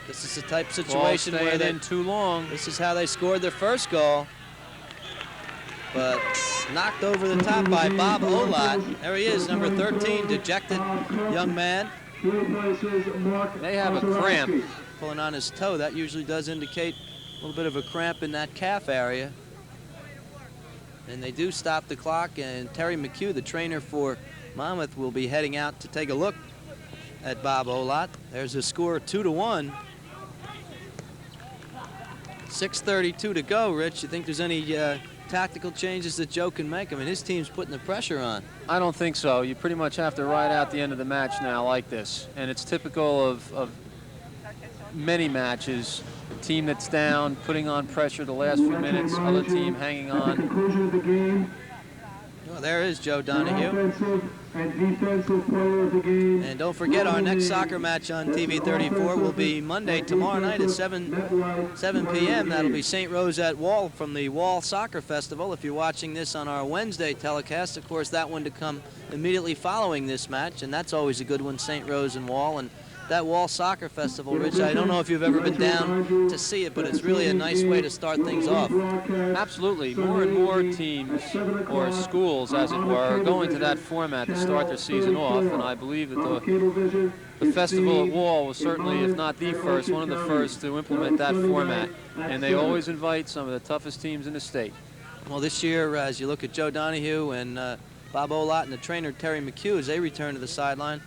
This is the type of situation where they in too long. This is how they scored their first goal. But knocked over the top by Bob Olott. There he is, number 13, dejected young man. They have a cramp. Pulling on his toe. That usually does indicate a little bit of a cramp in that calf area. And they do stop the clock, and Terry McHugh, the trainer for Monmouth, will be heading out to take a look at Bob Olott. There's a score, 2-1. 6:32 to go, Rich. You think there's any tactical changes that Joe can make? I mean, his team's putting the pressure on. I don't think so. You pretty much have to ride out the end of the match now like this. And it's typical of many matches. Team that's down, putting on pressure the last few minutes, other team hanging on. Well, there is Joe Donahue. Offensive and defensive player of the game. And don't forget, our next soccer match on TV 34 will be Monday, tomorrow night at 7 p.m. That'll be St. Rose at Wall from the Wall Soccer Festival. If you're watching this on our Wednesday telecast, of course, that one to come immediately following this match, and that's always a good one, St. Rose and Wall. And that Wall Soccer Festival, Rich, I don't know if you've ever been down to see it, but it's really a nice way to start things off. Absolutely. More and more teams, or schools, as it were, are going to that format to start their season off, and I believe that the festival at Wall was certainly, if not the first, one of the first to implement that format, and they always invite some of the toughest teams in the state. Well, this year, as you look at Joe Donahue and Bob Olott and the trainer Terry McHugh as they return to the sideline,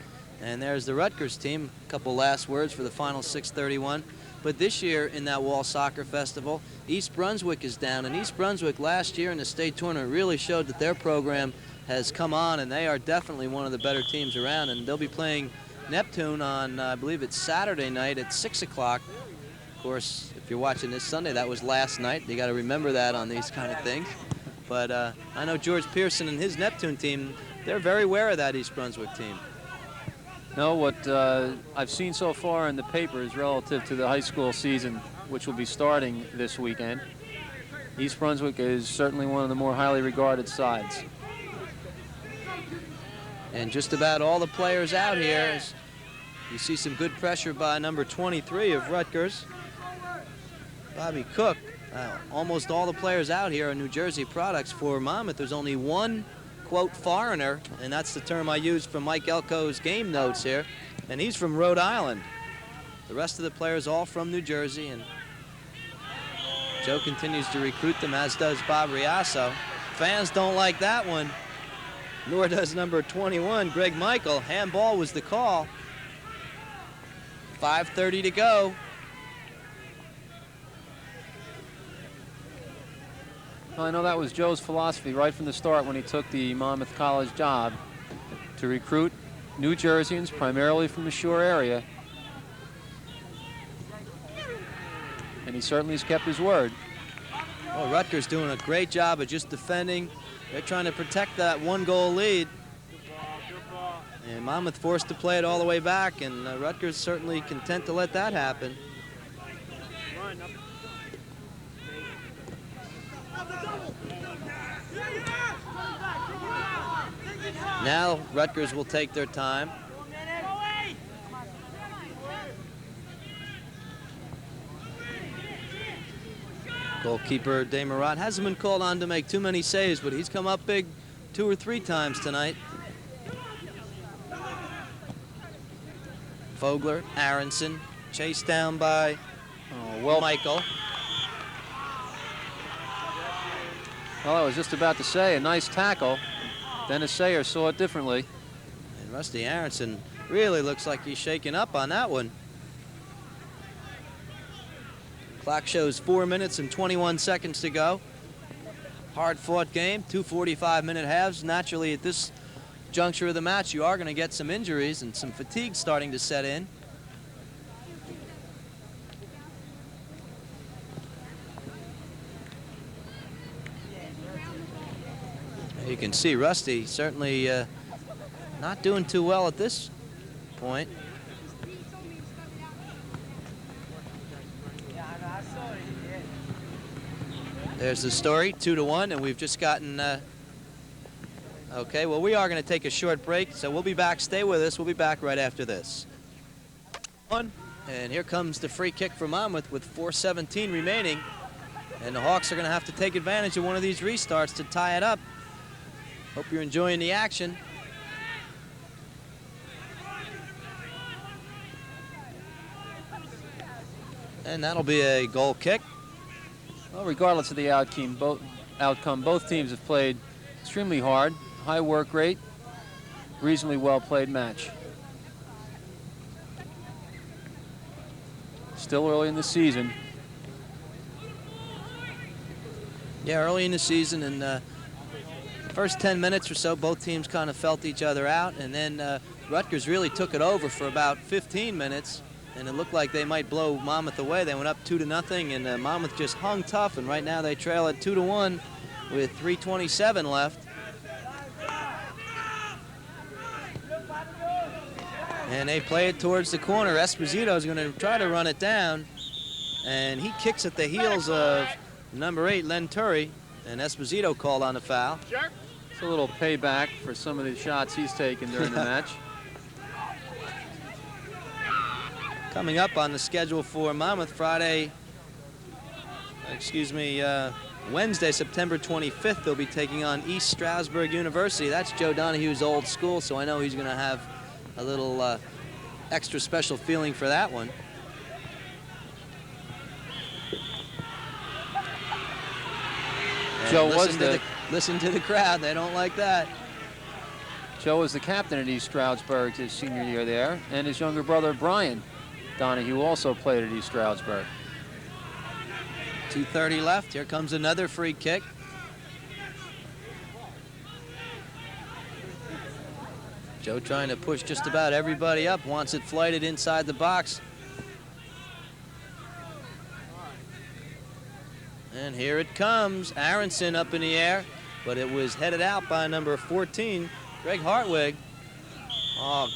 and there's the Rutgers team. A couple last words for the final 6:31. But this year in that Wall Soccer Festival, East Brunswick is down. And East Brunswick last year in the state tournament really showed that their program has come on, and they are definitely one of the better teams around. And they'll be playing Neptune on, I believe it's Saturday night at 6 o'clock. Of course, if you're watching this Sunday, that was last night. You got to remember that on these kind of things. But I know George Pearson and his Neptune team, they're very aware of that East Brunswick team. No, what I've seen so far in the papers relative to the high school season, which will be starting this weekend, East Brunswick is certainly one of the more highly regarded sides. And just about all the players out here, you see some good pressure by number 23 of Rutgers, Bobby Cook. Almost all the players out here are New Jersey products. For Monmouth, there's only one quote foreigner, and that's the term I used from Mike Elko's game notes here, and he's from Rhode Island. The rest of the players all from New Jersey, and Joe continues to recruit them, as does Bob Riasso. Fans don't like that one, nor does number 21, Greg Michael. Handball was the call. 5:30 to go. I know that was Joe's philosophy right from the start when he took the Monmouth College job, to recruit New Jerseyans, primarily from the shore area. And he certainly has kept his word. Well, Rutgers doing a great job of just defending. They're trying to protect that one-goal lead. And Monmouth forced to play it all the way back, and Rutgers certainly content to let that happen. Now Rutgers will take their time. Goalkeeper Desmarat hasn't been called on to make too many saves, but he's come up big 2 or 3 times tonight. Vogler, Aronson, chased down by Michael. Well, I was just about to say, a nice tackle. Dennis Sayer saw it differently. And Rusty Aronson really looks like he's shaken up on that one. Clock shows 4 minutes and 21 seconds to go. Hard-fought game, 2 45-minute halves. Naturally, at this juncture of the match, you are going to get some injuries and some fatigue starting to set in. You can see Rusty certainly not doing too well at this point. There's the story, 2-1, and we've just gotten, okay, well, we are going to take a short break, so we'll be back. Stay with us. We'll be back right after this. And here comes the free kick for Monmouth with 4:17 remaining, and the Hawks are going to have to take advantage of one of these restarts to tie it up. Hope you're enjoying the action. And that'll be a goal kick. Well, regardless of the outcome, both teams have played extremely hard, high work rate, reasonably well played match. Still early in the season. Yeah, early in the season, and first 10 minutes or so, both teams kind of felt each other out, and then Rutgers really took it over for about 15 minutes, and it looked like they might blow Monmouth away. They went up 2-0, and Monmouth just hung tough, and right now they trail at 2-1 with 3:27 left. And they play it towards the corner. Esposito is going to try to run it down. And he kicks at the heels of number 8, Lenturi. And Esposito called on the foul. It's a little payback for some of the shots he's taken during the match. Coming up on the schedule for Monmouth Wednesday, September 25th, they'll be taking on East Stroudsburg University. That's Joe Donahue's old school, so I know he's going to have a little extra special feeling for that one. Joe listen to the crowd. They don't like that. Joe was the captain at East Stroudsburg his senior year there, and his younger brother Brian Donahue also played at East Stroudsburg. 2:30 left. Here comes another free kick. Joe trying to push just about everybody up, wants it flighted inside the box. And here it comes. Aronson up in the air, but it was headed out by number 14, Greg Hartwig. Oh,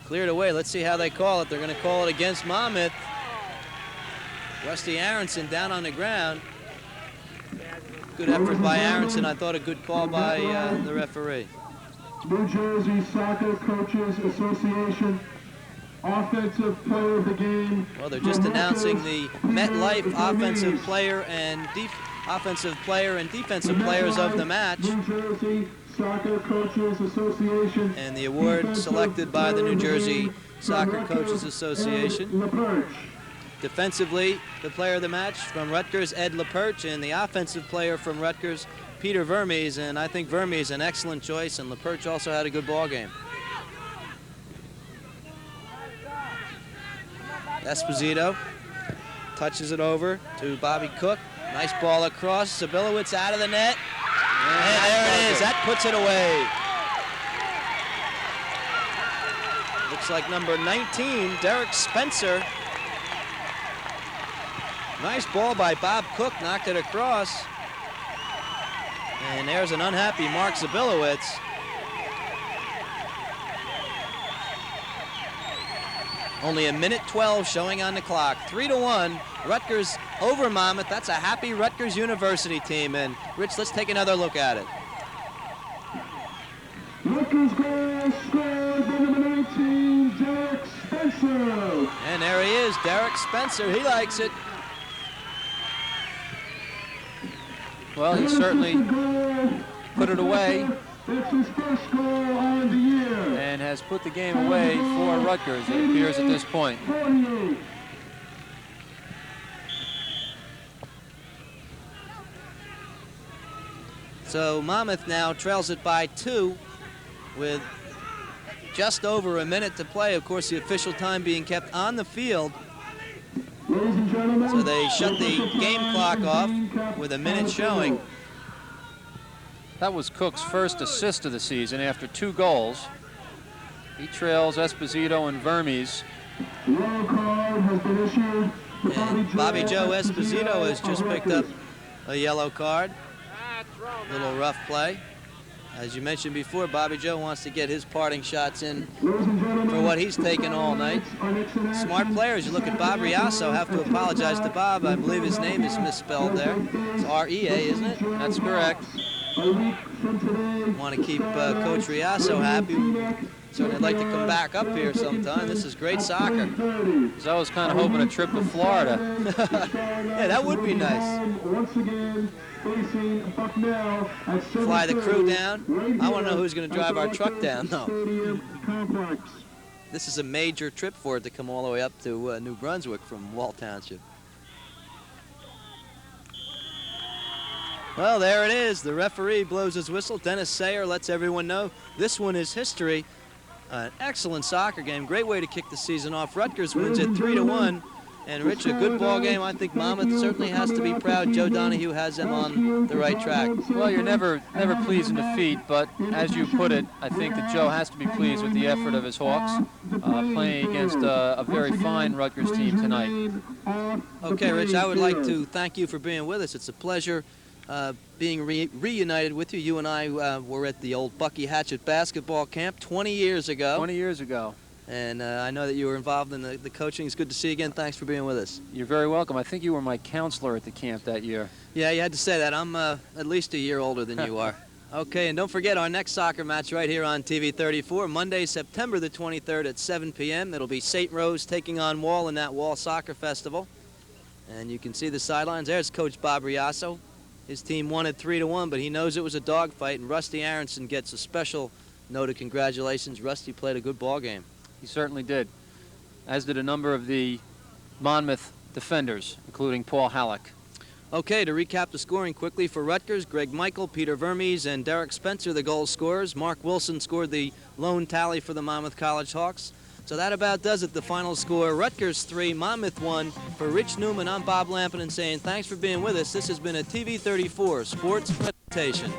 cleared away. Let's see how they call it. They're going to call it against Monmouth. Rusty Aronson down on the ground. Good effort by Aronson. I thought a good call by the referee. New Jersey Soccer Coaches Association Offensive Player of the Game. Well, they're just announcing the MetLife Offensive Player and Defensive Players of the match. New Jersey Soccer Coaches Association. And the award selected by the New Jersey Soccer Coaches Association. Defensively, the player of the match from Rutgers, Ed Leperch, and the offensive player from Rutgers, Peter Vermes. And I think Vermes is an excellent choice, and Leperch also had a good ball game. Esposito touches it over to Bobby Cook. Nice ball across. Zabilowicz out of the net. And there it is. That puts it away. Looks like number 19, Derek Spencer. Nice ball by Bob Cook. Knocked it across. And there's an unhappy Mark Zabilowicz. Only 1:12 showing on the clock. 3-1. Rutgers over Monmouth. That's a happy Rutgers University team. And Rich, let's take another look at it. Rutgers goal scored by number 19, Derek Spencer. And there he is, Derek Spencer. He likes it. Well, he certainly put it away. It's his first goal on the year. And has put the game away for Rutgers, it appears at this point. 48. So Monmouth now trails it by 2 with just over a minute to play. Of course, the official time being kept on the field. Ladies and gentlemen, So they shut the game clock off with a minute showing. That was Cook's first assist of the season after 2 goals. He trails Esposito and Vermes. Yellow card has been issued. And Bobby Joe Esposito has just picked up a yellow card. Little rough play. As you mentioned before, Bobby Joe wants to get his parting shots in for what he's taken all night. Smart players. You look at Bob Riasso. Have to apologize to Bob. I believe his name is misspelled there. It's R-E-A, isn't it? That's correct. Want to keep Coach Riasso happy. Certainly like to come back up here sometime. This is great soccer. So I was kind of hoping a trip to Florida. Yeah, that would be nice. Once again, facing Bucknell at Fly the crew down. I want to know who's going to drive our truck down, though. Complex. This is a major trip for it to come all the way up to New Brunswick from Wall Township. Well, there it is. The referee blows his whistle. Dennis Sayer lets everyone know this one is history. An excellent soccer game. Great way to kick the season off. Rutgers wins it 3-1. And Rich, a good ball game. I think Monmouth certainly has to be proud. Joe Donahue has them on the right track. Well, you're never pleased in defeat, but as you put it, I think that Joe has to be pleased with the effort of his Hawks, playing against a very fine Rutgers team tonight. Okay, Rich, I would like to thank you for being with us. It's a pleasure being reunited with you. You and I were at the old Bucky Hatchett basketball camp 20 years ago. 20 years ago. And I know that you were involved in the coaching. It's good to see you again. Thanks for being with us. You're very welcome. I think you were my counselor at the camp that year. Yeah, you had to say that. I'm at least a year older than you are. Okay, and don't forget our next soccer match right here on TV 34, Monday, September the 23rd at 7 p.m. It'll be St. Rose taking on Wall in that Wall Soccer Festival. And you can see the sidelines. There's Coach Bob Riasso. His team won it 3-1, but he knows it was a dogfight, and Rusty Aronson gets a special note of congratulations. Rusty played a good ball game. He certainly did, as did a number of the Monmouth defenders, including Paul Halleck. Okay, to recap the scoring quickly for Rutgers, Greg Michael, Peter Vermes, and Derek Spencer, the goal scorers. Mark Wilson scored the lone tally for the Monmouth College Hawks. So that about does it. The final score, Rutgers 3, Monmouth 1. For Rich Newman, I'm Bob Lampinen saying thanks for being with us. This has been a TV 34 sports presentation.